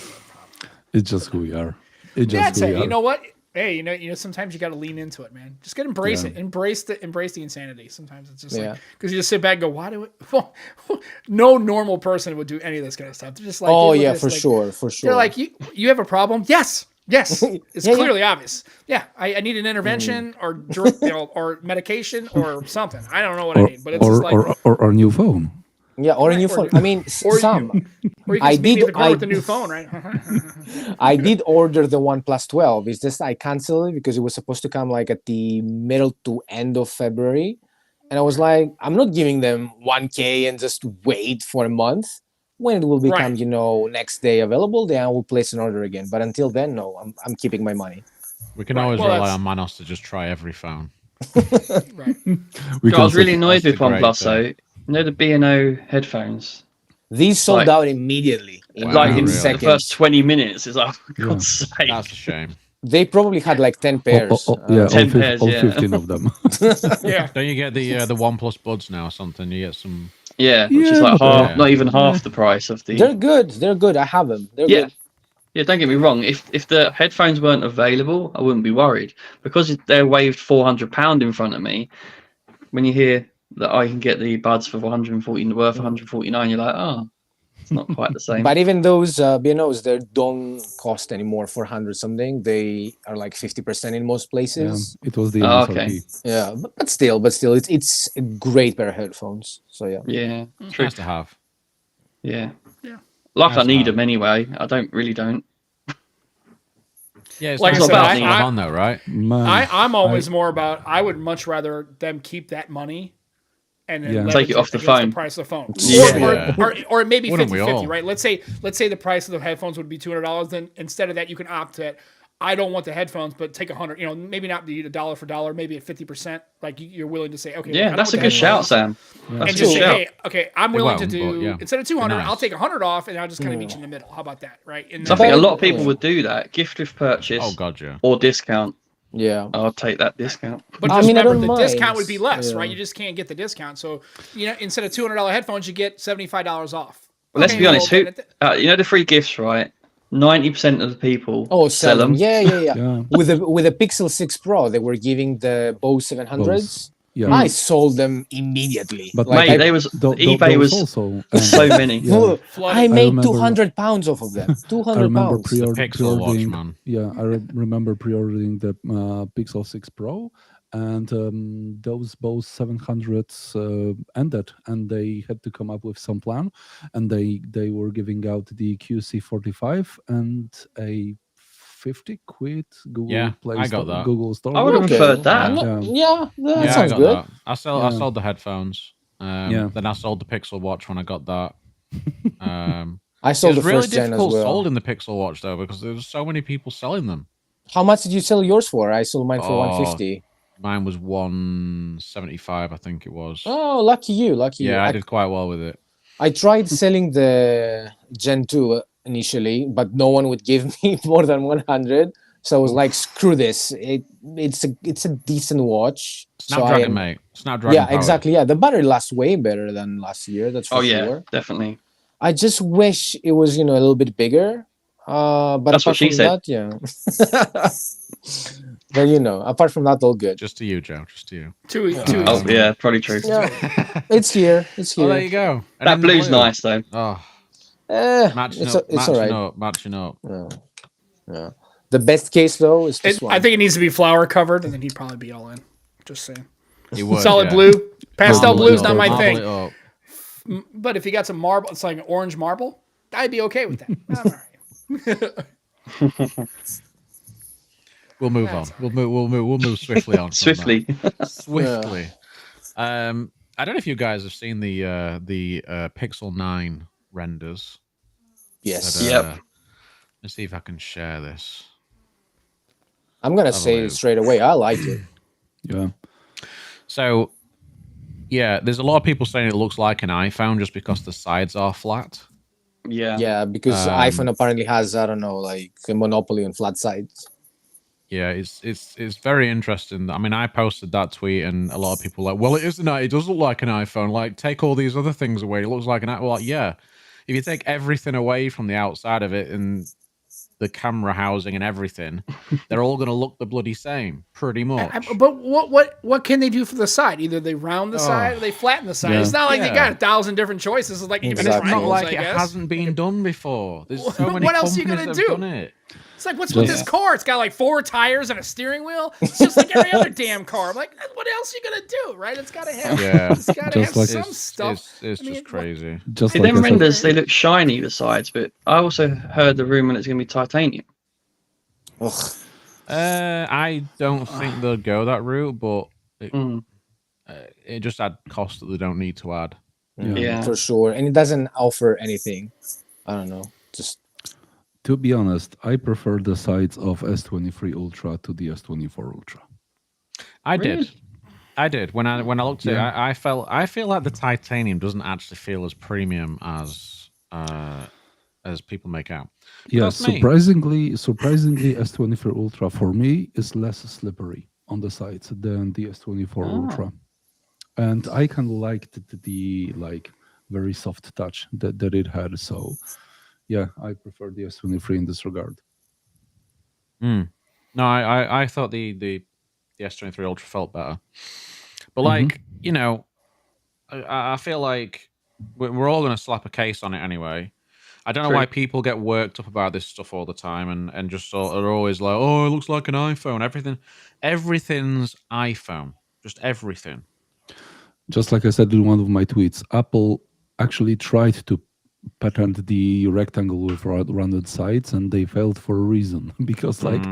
It's just who we are. It's just that's who we it. are. You know what? Hey, you know. Sometimes you got to lean into it, man. Just embrace it. Embrace the insanity. Sometimes it's just like because you just sit back and go, "Why do it?" No normal person would do any of this kind of stuff. They're just like, Oh they look yeah, at us for like- sure, for sure. They're like, you have a problem? Yes. It's Yeah, clearly obvious. Yeah, I need an intervention or or medication or something. I don't know what I need, but it's just like, or new phone. yeah, or a new or phone. you- I mean, or Sam, or you can I just meet me did- at the corner I- with the new phone, right? I did order the OnePlus 12. It's just I canceled it because it was supposed to come like at the middle to end of February, and I was like, I'm not giving them 1K and just wait for a month. When it will become, Right. next day available, then I will place an order again. But until then, no, I'm keeping my money. We can Right, always well, rely that's- on Manos to just try every phone. Right. I was really annoyed that's with the great OnePlus though. thing. You know the B&O headphones? These sold Like- out immediately. Wow, Like in really? the seconds. first 20 minutes. It's like, for Yeah. God's sake. That's a shame. They probably had like 10 pairs. Yeah, 10 pairs, all yeah. 15 of them. Yeah. Don't you get the OnePlus Buds now or something? You get some. Yeah, which is Yeah, like but- half, not even half the price of the. They're good. They're good. I have them. They're Yeah. good. Yeah, don't get me wrong. If the headphones weren't available, I wouldn't be worried because they're waved £400 in front of me. When you hear that I can get the buds for 140 and worth 149, you're like, oh, it's not quite the same. But even those B&Os, they don't cost anymore 400 something. They are like 50% in most Yeah, places. it was the Oh, MSRP. okay. Yeah, but still, it's a great pair of headphones. So yeah. Yeah, It's true. nice to have. Yeah. Yeah. Like I That's need hard. them anyway. I really don't. Yeah, it's Like nice I to said, have I- them I- on though, right? Man, I'm always more about. I would much rather them keep that money and then Yeah. leverage Take it off the against phone. The price of the phone, Yeah. or maybe Wouldn't we 50-50, all? right? Let's say the price of the headphones would be $200. Then instead of that, you can opt to. I don't want the headphones, but take 100. Maybe not the dollar for dollar, maybe at 50%. Like you're willing to say, okay, look, I Yeah, don't that's a want the good shout, headphones. Sam. And That's a just good say, shout. hey, okay, I'm They willing to won't, do but yeah. instead of 200, Nice. I'll take 100 off, and I'll just kind of meet you in the middle. How about that, right? And So I then- think a lot of people would do that. Gift with purchase Oh god, yeah. or discount. Yeah. I'll take that discount. But I just mean, I remember, don't the discount mind. would be less, Yeah. right? You just can't get the discount. So, instead of $200 headphones, you get $75 off. Well, let's Okay, be honest. well, Who, then the free gifts, right? 90% of the people Oh, sell them. Yeah. Yeah. With the Pixel 6 Pro, they were giving the Bose 700s. Yeah. I sold them immediately. But like, Mate, I, they was eBay eBay was also so many. Yeah. Look, Flooded. I made remember- 200 pounds off of them. I 200 remember pounds. Pixel watch, pre-ordering. man. Yeah, I remember pre-ordering the Pixel 6 Pro, and those Bose 700s ended, and they had to come up with some plan, and they were giving out the QC45 and a 50 quid Google Yeah, Play I got Store, that. Google Store. I would have Okay. preferred that. No, yeah, that Yeah, I sounds got good. that. I Yeah. sold the headphones. Yeah. Then I sold the Pixel Watch when I got that. I sold It's the really first gen as difficult well. sold in the Pixel Watch though because there's so many people selling them. How much did you sell yours for? I sold mine for Oh, 150. Mine was 175, I think it was. Oh, lucky you, lucky you. yeah, I did quite well with it. I tried selling the Gen 2 initially, but no one would give me more than 100. So I was like, screw this. It's a decent watch. Snapdragon, mate. Snapdragon. Yeah, powered. exactly. Yeah, the battery lasts way better than last year. That's for Oh yeah, sure. definitely. I just wish it was, a little bit bigger. But That's what apart she from said. that, yeah. But apart from that, all good. Just to you, Joe. Just to you. Too Oh easy. yeah, probably true. Yeah, it's here. It's Oh, here. there you go. And That in the blue's blue. nice though. Oh, matching It's up, it's matching all right. up, matching up. Yeah. Yeah. The best case though is this one. I think it needs to be flower covered, and then he'd probably be all in. Just saying. You would, Solid yeah. blue. Pastel Marble blue's it not up, my marble thing. it up. But if you got some marble, it's like an orange marble. I'd be okay with that. I'm all right. We'll move on. We'll move swiftly on. from Swiftly. that. Swiftly. I don't know if you guys have seen the Pixel 9 renders. Yes. But, Yep. Let's see if I can share this. I'm gonna say it straight away. I like it. Yeah. So, yeah, there's a lot of people saying it looks like an iPhone just because the sides are flat. Yeah. Yeah, because iPhone apparently has, I don't know, like a monopoly on flat sides. Yeah, it's very interesting. I mean, I posted that tweet, and a lot of people were like, "Well, it isn't. It does look like an iPhone. Like, take all these other things away. It looks like an iPhone." Well, like, yeah, if you take everything away from the outside of it and the camera housing and everything, they're all going to look the bloody same, pretty much. But what can they do for the side? Either they round the side or they flatten the side. Yeah. It's not like they Yeah. got 1,000 different choices. It's like even Exactly. It's not triangles, like I it guess. hasn't been done before. There's so many What else are you companies gonna that have do? done it. It's like, what's with this car? It's got like 4 tires and a steering wheel. It's just like every other damn car. I'm like, what else are you gonna do, right? It's got to have, Yeah. it's got to Just have like- some stuff. It's I mean, just crazy. Just See, like them I said, renders, they look shiny, the sides, but I also heard the rumor that it's going to be titanium. Ugh. I don't think they'll go that route, but it just add costs that they don't need to add. Yeah. For sure. And it doesn't offer anything. I don't know. Just to be honest, I prefer the sides of S23 Ultra to the S24 Ultra. I Really? did. When I looked at it, Yeah. I feel like the titanium doesn't actually feel as premium as people make out. But Yeah, that's me. surprisingly, S24 Ultra for me is less slippery on the sides than the S24 Ultra, and I kind of liked the like very soft touch that it had. So, yeah, I prefer the S23 in this regard. No, I thought the S23 Ultra felt better, but like I feel like we're all gonna slap a case on it anyway. I don't know True. why people get worked up about this stuff all the time and just sort of are always like, oh, it looks like an iPhone. Everything's iPhone. Just everything. Just like I said in one of my tweets, Apple actually tried to patent the rectangle with rounded sides, and they failed for a reason because like.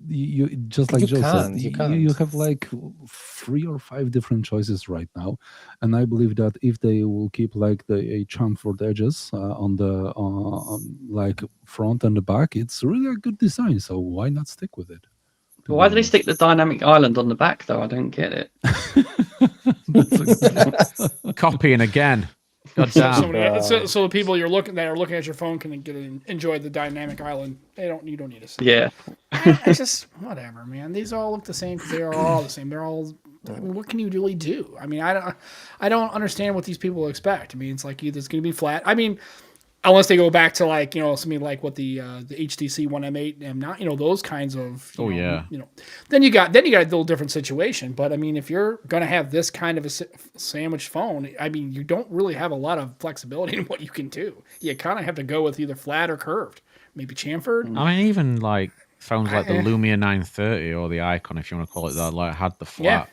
You just like You Joe said, can't, you you can't. have like 3 or 5 different choices right now, and I believe that if they will keep like a chamfered edges on the like front and the back, it's really a good design. So why not stick with it? But why do they stick the dynamic island on the back, though? I don't get it. Copying again. God So, damn. so the people that are looking at your phone can enjoy the dynamic island. You don't need to see. Yeah. It's just whatever, man. These all look the same because they are all the same. They're all. I mean, what can you really do? I mean, I don't understand what these people expect. I mean, it's like either it's going to be flat. I mean, unless they go back to like something like what the HTC One M8 M9, those kinds of. Yeah. Then you got a little different situation. But I mean, if you're going to have this kind of a sandwich phone, I mean, you don't really have a lot of flexibility in what you can do. You kind of have to go with either flat or curved, maybe chamfered. I mean, even like phones like the Lumia 930 or the Icon, if you want to call it that, like had the flat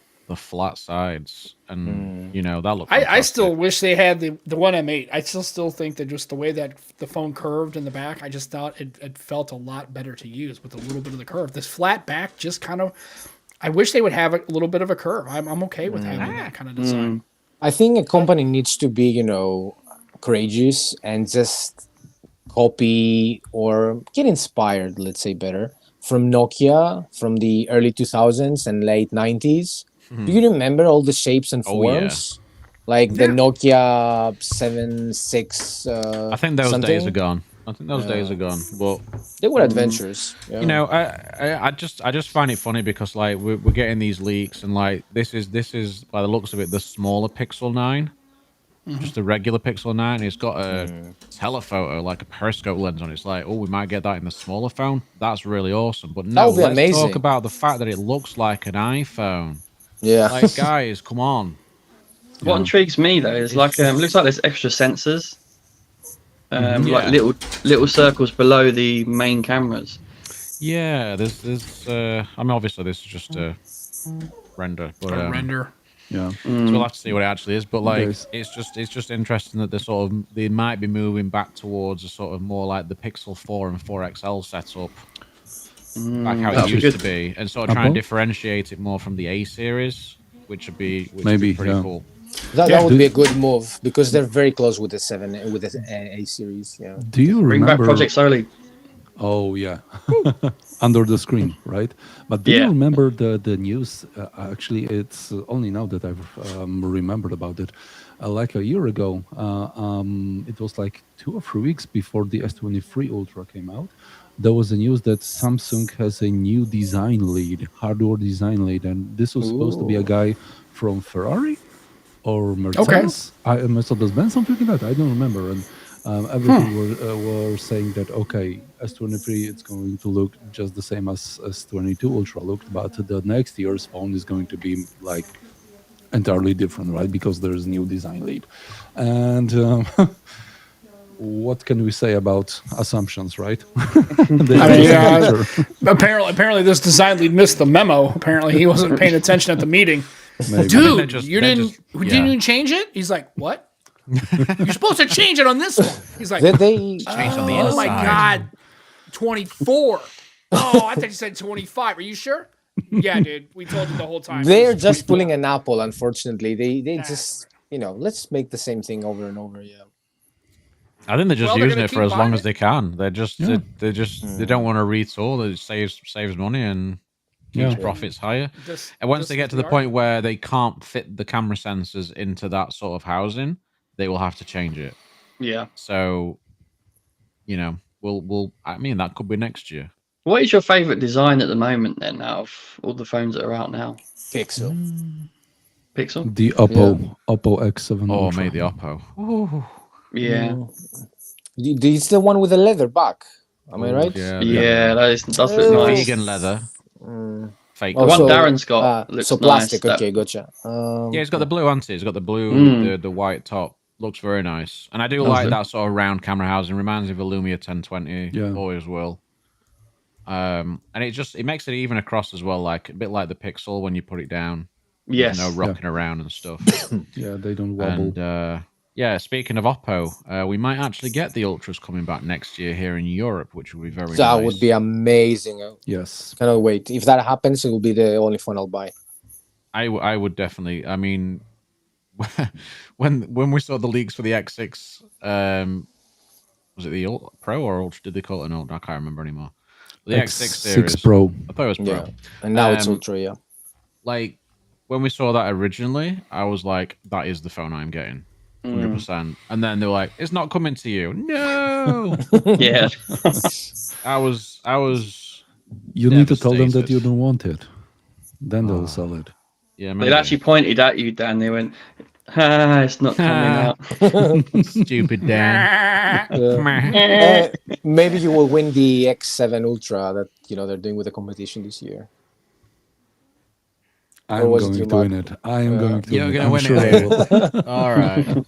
sides, and that looked. I still wish they had the One M8. I still think that just the way that the phone curved in the back, I just thought it felt a lot better to use with a little bit of the curve. This flat back just kind of. I wish they would have a little bit of a curve. I'm okay with having that kind of design. I think a company needs to be, courageous and just copy or get inspired, let's say better, from Nokia from the early 2000s and late 90s. Do you remember all the shapes and forms? Like the Nokia 76 I think those something? days are gone. I think those days are gone. But They were adventures. Yeah. you know, I just find it funny because like we're getting these leaks and like this is by the looks of it the smaller Pixel 9, just a regular Pixel 9. It's got a telephoto like a periscope lens on it. It's like, oh, we might get that in the smaller phone. That's really awesome. But no, would be let's talk amazing. about the fact that it looks like an iPhone. Yeah. Like guys, come on. What intrigues me though is like it looks like there's extra sensors, like little circles below the main cameras. Yeah, there's I mean obviously this is just a render, but Render. Yeah. so we'll have to see what it actually is. But like There's- it's just interesting that they might be moving back towards a sort of more like the Pixel 4 and 4 XL setup. Like how it That'd be used to good. be, and sort of try and Apple? differentiate it more from the A series, which would be Maybe, pretty yeah. cool. That would be a good move because they're very close with the 7 with the A series. Yeah. Do you Bring back remember? Project Soli. Oh yeah, under the screen, right? But do Yeah. you remember the news? Actually, it's only now that I've remembered about it. Like a year ago, it was like 2 or 3 weeks before the S23 Ultra came out. There was a news that Samsung has a new design lead, hardware design lead, and this was supposed to be a guy from Ferrari or Mercedes, Mercedes-Benz, something like that. I don't remember. And everything were saying that okay, S23 it's going to look just the same as S22 Ultra looked, but the next year's phone is going to be like entirely different, right? Because there's new design lead. And what can we say about assumptions, right? I mean, apparently this design lead missed the memo. Apparently he wasn't paying attention at the meeting. Maybe. Dude, They're just- you they're didn't just- didn't yeah. even change it? He's like, what? You're supposed to change it on this one. He's like, Did they? Changed on the oh my inside. god, 24. Oh, I thought you said 25. Are you sure? Yeah, dude. We told you the whole time. They're It was just 24. pulling an apple. Unfortunately, they just let's make the same thing over and over. Yeah. I think they're just Well, they're using gonna it for keep as long buying as it. they can. They're just Yeah. they don't want to retool. It saves money and keeps Yeah. profits higher. Just- And once just they get as to we the are. point where they can't fit the camera sensors into that sort of housing, they will have to change it. Yeah. So, we'll. I mean, that could be next year. What is your favourite design at the moment then, out of all the phones that are out now? Pixel. Pixel? The Oppo X7 Oh, Ultra. maybe the Oppo. Ooh. Yeah. It's the one with the leather back. Am I right? Yeah, Yeah, that does Oh. look nice. vegan leather. Fake. Oh, The one so- Darren's got looks so nice. plastic. That- Okay, gotcha. Yeah, it's got the blue onto it. It's got the blue, the white top. Looks very nice. And I do like Lovely. that sort of round camera housing. Reminds me of a Lumia 1020. Yeah. Always will. And it makes it even across as well, like a bit like the Pixel when you put it down. Yes. No rocking around and stuff. Yeah, they don't wobble. And yeah, speaking of Oppo, we might actually get the Ultras coming back next year here in Europe, which would be very nice. That would be amazing. Yes. Cannot wait. If that happens, it will be the only phone I'll buy. I would definitely. I mean, when we saw the leaks for the X6, was it the Pro or Ultra? Did they call it an Ultra? I can't remember anymore. The X6 series. X6 Pro. I thought it was Pro. Yeah. And now it's Um, Ultra. Yeah. Like when we saw that originally, I was like, "That is the phone I'm getting, 100%." And then they were like, "It's not coming to you." No, Yeah. I was. You need to tell them that Devastated. you don't want it. Then they'll sell it. Yeah, They maybe. actually pointed at you, Dan. They went, it's not coming out. Stupid Dan. Maybe you will win the X7 Ultra that they're doing with the competition this year. I'm was it going your to mark? win it. I am going to You're win it. gonna I'm win sure it, I will. All right.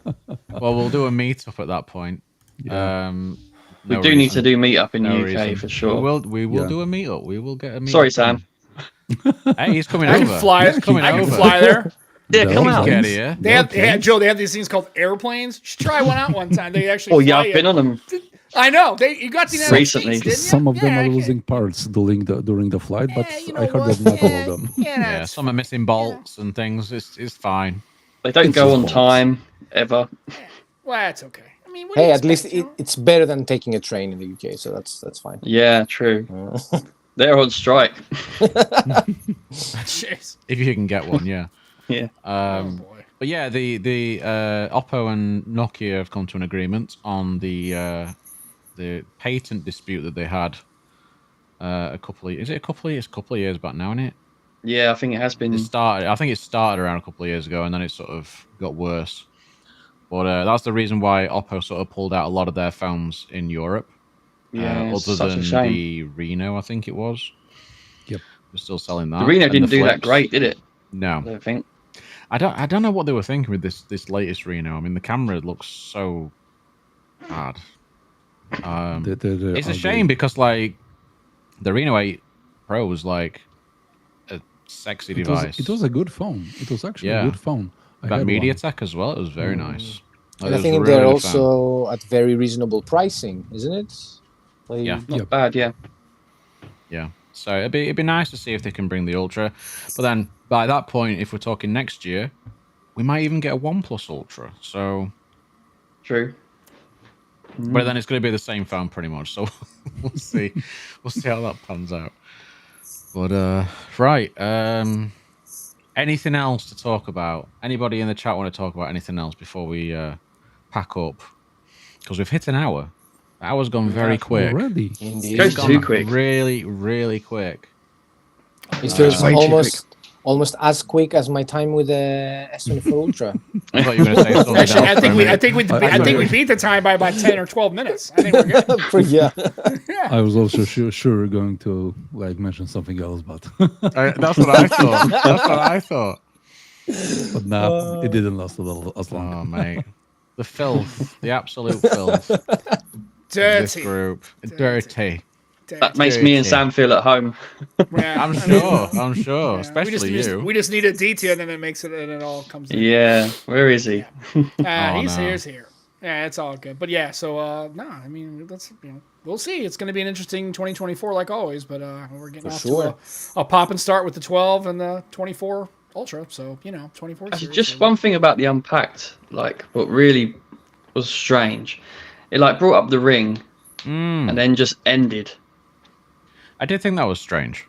Well, we'll do a meetup at that point. Yeah. We no do need reason. to do meet up in the No UK reason. for sure. We will Yeah. do a meetup. We will get a meetup. Sorry, Sam. Hey, he's coming I over. can fly. He's coming I can over. fly there. Yeah, The come out. Get airplanes? here. They have Joe. They have these things called airplanes. You should try one out one time. They actually. Oh, yeah, fly I've been you. on them. I know. You got the Recently. Some of them are losing parts during the flight, but I heard that not all of them. Yeah, some are missing bolts and things. It's fine. They don't It's go his on fault. time, ever. Well, that's okay. I mean, what do Hey, you at least expect, Joe? it's better than taking a train in the UK, so that's fine. Yeah, true. They're on strike. Jeez. If you can get one, yeah. Yeah. Oh boy. But yeah, the Oppo and Nokia have come to an agreement on the the patent dispute that they had a couple of years back now, isn't it? Yeah, I think it has been. I think it started around a couple of years ago, and then it sort of got worse. But that's the reason why Oppo sort of pulled out a lot of their phones in Europe. Yeah, it's Other such a than shame. the Reno, I think it was. Yep. We're still selling that. The Reno And didn't the do that Flips. great, did it? No, I don't think. I don't know what they were thinking with this latest Reno. I mean, the camera looks so bad. It's a shame because like the Reno 8 Pro was like a sexy device. It was a good phone. It was actually a good phone. I That had one. MediaTek as well. It was very nice. And I was think really they're good phone. also at very reasonable pricing, isn't it? Like, Yeah. Not bad, yeah. Yeah. So it'd be nice to see if they can bring the Ultra. But then by that point, if we're talking next year, we might even get a OnePlus Ultra. So, True. but then it's going to be the same phone pretty much. So we'll see. We'll see how that pans out. But right. Anything else to talk about? Anybody in the chat want to talk about anything else before we pack up? Because we've hit an hour. The hour's gone very quick. Already. indeed. Goes It's too gone quick. really, really quick. It feels way too almost as quick as my time with the S24 Ultra. I thought you were going to say something Actually, else. I think we beat the time by about 10 or 12 minutes. I think we're good. Yeah. I was also sure going to like mention something else, but That's what I thought. That's what I thought. but nah, it didn't last as long. Oh, mate. The filth. The absolute filth. This Dirty. group. Dirty. That makes me and Sam feel at home. Yeah, I'm I mean, sure. I'm sure. yeah, Especially you. we just need a detail, and then it makes it, and it all comes in. Yeah, where is he? He's no. here. Yeah, it's all good. But yeah, so no, I mean that's we'll see. It's going to be an interesting 2024, like always. But we're getting off to a pop and start with the 12 and the 24 Ultra. So 24. Actually, series, just so- one thing about the Unpacked, like what really was strange, it like brought up the ring and then just ended. I did think that was strange.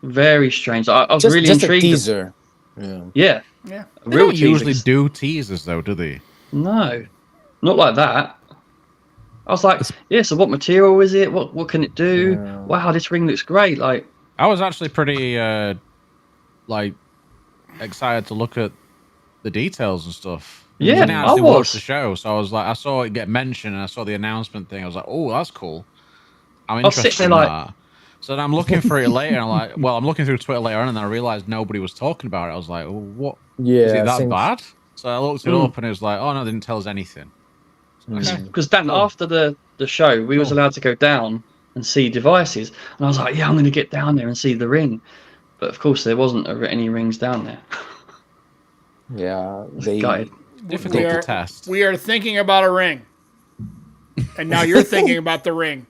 Very strange. I was really just intrigued. a teaser. Yeah. Yeah, Yeah. a They real don't usually teaser. do teasers, though, do they? No, not like that. I was like, yeah. So what material is it? What can it do? Yeah. Wow, this ring looks great. Like, I was actually pretty, like, excited to look at the details and stuff. Yeah, I didn't actually I watch was. the show, so I was like, I saw it get mentioned and I saw the announcement thing. I was like, oh, that's cool. I'm I'll sit interested there in like- that. So then I'm looking for it later, and I'm like, well, I'm looking through Twitter later on, and then I realized nobody was talking about it. I was like, oh, what? Yeah. Is it that same- bad? So I looked it up, and it was like, oh no, they didn't tell us anything. because Dan, after the show, we was allowed to go down and see devices, and I was like, yeah, I'm going to get down there and see the ring. But of course, there wasn't any rings down there. Yeah. They. Gutted. Difficult to test. We are thinking about a ring, and now you're thinking about the ring,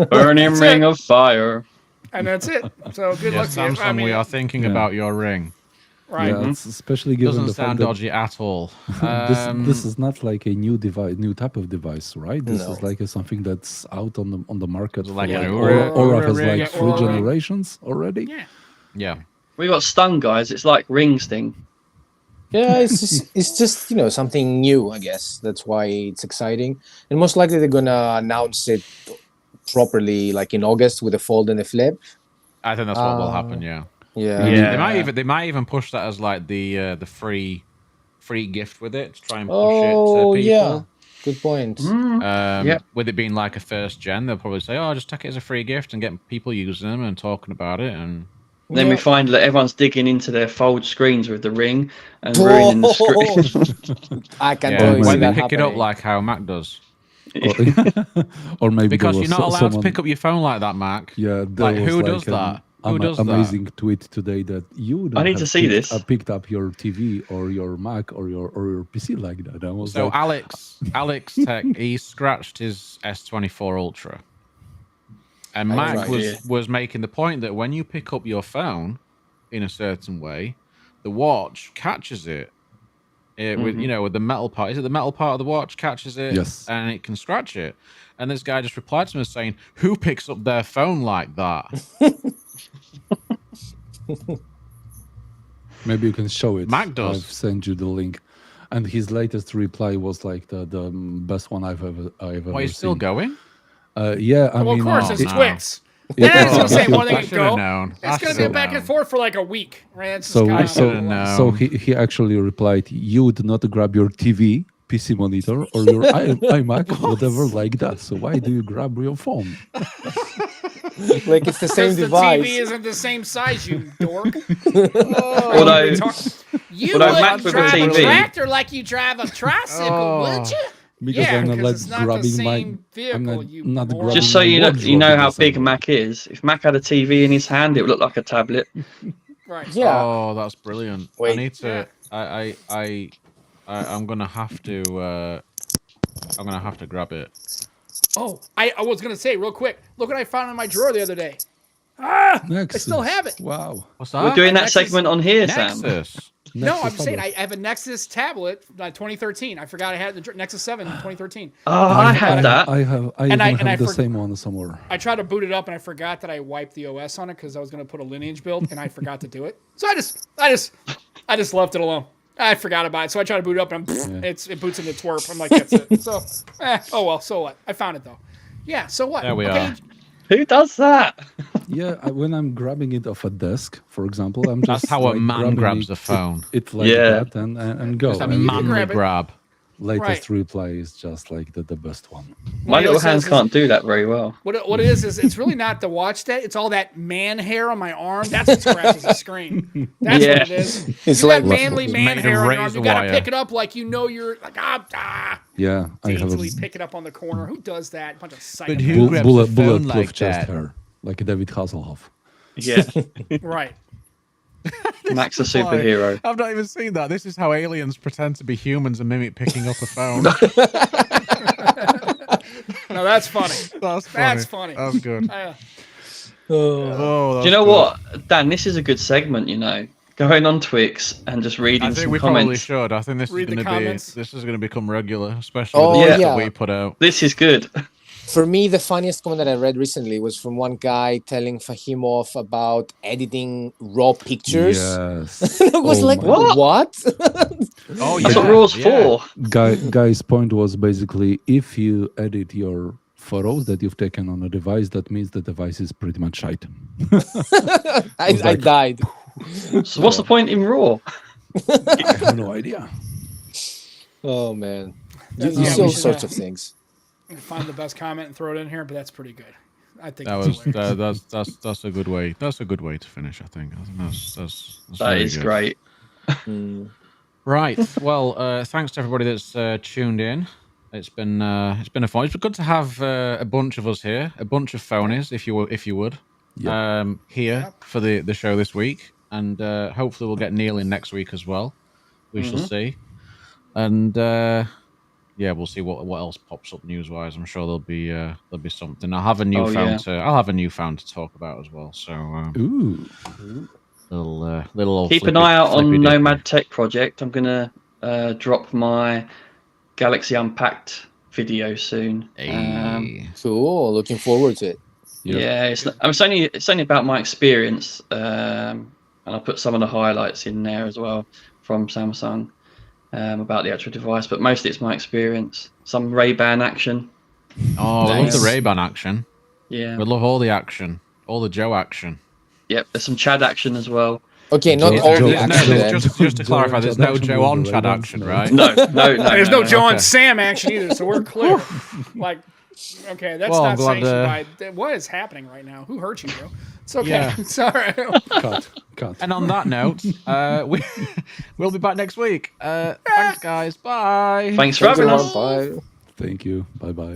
Burning That's ring it. of fire. and that's it. So good luck Yes, to you. Samsung, we are thinking Yeah. about your ring. right. Yeah, it's especially given Doesn't the sound fact that dodgy at all. this is not like a new device, new type of device, right? This is like something that's out on the market. Like for an Aura Aura has ring. like Yeah, 3 Aura ring. generations already. Yeah. Yeah. We got stung, guys. It's like rings thing. Yeah, it's just something new. I guess that's why it's exciting, and most likely they're gonna announce it properly, like in August with a fold and a flip. I think that's what will happen. Yeah. Yeah. Yeah. They might even push that as like the free gift with it to try and push it to Oh people. yeah. Good point. Yeah. With it being like a first gen, they'll probably say, "Oh, just take it as a free gift and get people using them and talking about it." And Then we Yeah. find that everyone's digging into their fold screens with the ring and ruining the screen. I can yeah, totally see when they that pick it up happening. like how Mac does, Or maybe because there you're was not allowed to someone- pick up your phone like that, Mac. Yeah, there Like, was who like does that? Who does that? amazing tweet today that you would I need to see this. picked up your TV or your Mac or your PC like that. I was So like, Alex Tech, he scratched his S24 Ultra, and Mac right. was making the point that when you pick up your phone in a certain way, the watch catches it. With with the metal part. Is it the metal part of the watch catches it? Yes. And it can scratch it. And this guy just replied to him saying, "Who picks up their phone like that?" maybe you can show it. Mac does. I've sent you the link. And his latest reply was like the best one I've ever Why he's still seen. going? Yeah, I Well, of mean, course, it's no. Twix. Yeah, That's gonna say more I than you should have go. known. It's gonna be back and forth for like a week, right? That's so just so should've known. so he actually replied, "You would not grab your TV, PC monitor, or your iMac, whatever like that. So why do you grab your phone?" Like it's the same because the device. TV isn't the same size, you dork. Although, You Although wouldn't Mac with a drive a TV tractor like you drive a tricycle, would you? Because Yeah, I'm not because like it's not the grabbing my. same vehicle. I'm not, You not moron. grabbing just so my you wardrobe know in how the big same way. Mac is. If Mac had a TV in his hand, it would look like a tablet. Right. Yeah. Oh, that's brilliant. I Wait. need to. I'm gonna have to. I'm gonna have to grab it. Oh, I was gonna say real quick. Look what I found in my drawer the other day. I still have it. Wow. What's We're that? doing that Nexus- segment on here, Sam. Nexus. No, I'm Nexus saying tablet. I have a Nexus tablet, 2013. I forgot I had the Nexus 7 in 2013. Oh, I had that. I have. I And even I have the for- same one somewhere. I tried to boot it up and I forgot that I wiped the OS on it because I was going to put a Lineage build and I forgot to do it. So I just left it alone. I forgot about it. So I tried to boot it up and it boots into twerp. I'm like, that's it. So, oh well, so what? I found it though. Yeah, so what? There we are. Who does that? Yeah, when I'm grabbing it off a desk, for example, I'm just That's how a like, man grabbing grabs it, the phone. It like Yeah. that and go. It's a I mean, you can And manly grab it. grab. latest Right. reply is just like the best one. My you know little what it hands says can't do that very well. What it is it's really not the watch that. It's all that man hair on my arm. That's what scratches the screen. That's Yeah. what it is. It's You like got manly man made of hair on your arm. razor You got to wire. pick it up like you know you're like Yeah, I have a daintily pick it up on the corner. Who does that? Bunch of But psychopaths. who grabs the phone bulletproof like chest that? hair, like David Hasselhoff. Yeah, Right. Mac's a superhero. I've not even seen that. This is how aliens pretend to be humans and mimic picking up a phone. No, that's funny. That's funny. That's funny. That's good. Oh. Oh, Do you know what, Dan? This is a good segment. You know, going on Twix and just reading I think some we probably comments. should. I think this Read the is going to be. comments. This is going to become regular, especially Oh, with the yeah. that we put out. This is good. For me, the funniest comment that I read recently was from one guy telling Fahimov about editing raw pictures. Yes. I was Oh like, my- what? Oh, That's what Raw's for. Guy's point was basically if you edit your photos that you've taken on a device, that means the device is pretty much shite. I died. So what's the point in Raw? I have no idea. Oh man, Yeah, you we see all should, sorts of things. Find the best comment and throw it in here, but that's pretty good. I think That that's was hilarious. that's a good way. That's a good way to finish. I think that's That very is good. great. Right. Well, thanks to everybody that's tuned in. It's been a fun. It's been good to have a bunch of us here, a bunch of phonies, if you would, here for the show this week, and hopefully we'll get Neil in next week as well. We shall see, and yeah, we'll see what else pops up news wise. I'm sure there'll be something. I'll have a new phone to talk about as well. So Ooh. little old Keep an flippy- eye out on flippy dippy. Nomad Tech Project. I'm gonna drop my Galaxy Unpacked video soon. Hey. Cool. Looking forward to it. Yeah, it's only about my experience, and I put some of the highlights in there as well from Samsung about the actual device. But mostly it's my experience. Some Ray-Ban action. Oh, I love Nice. the Ray-Ban action. Yeah. We love all the action, all the Joe action. Yep. There's some Chad action as well. Okay, not Joe- all Joe the action. action. No, then. just to Joe clarify, and there's Chad no action Joe with on the Chad Ray-Bans, action, no. right? No. There's no Joe okay. and Sam action either, so we're clear. Like, okay, that's Well, I'm not glad, sanctioned by. What is happening right now? Who hurt you, bro? It's okay. Yeah. It's all right. Cut. And on that note, we'll be back next week. Thanks, guys. Bye. Thanks for Thanks having a us. lot. Bye. Thank you. Bye bye.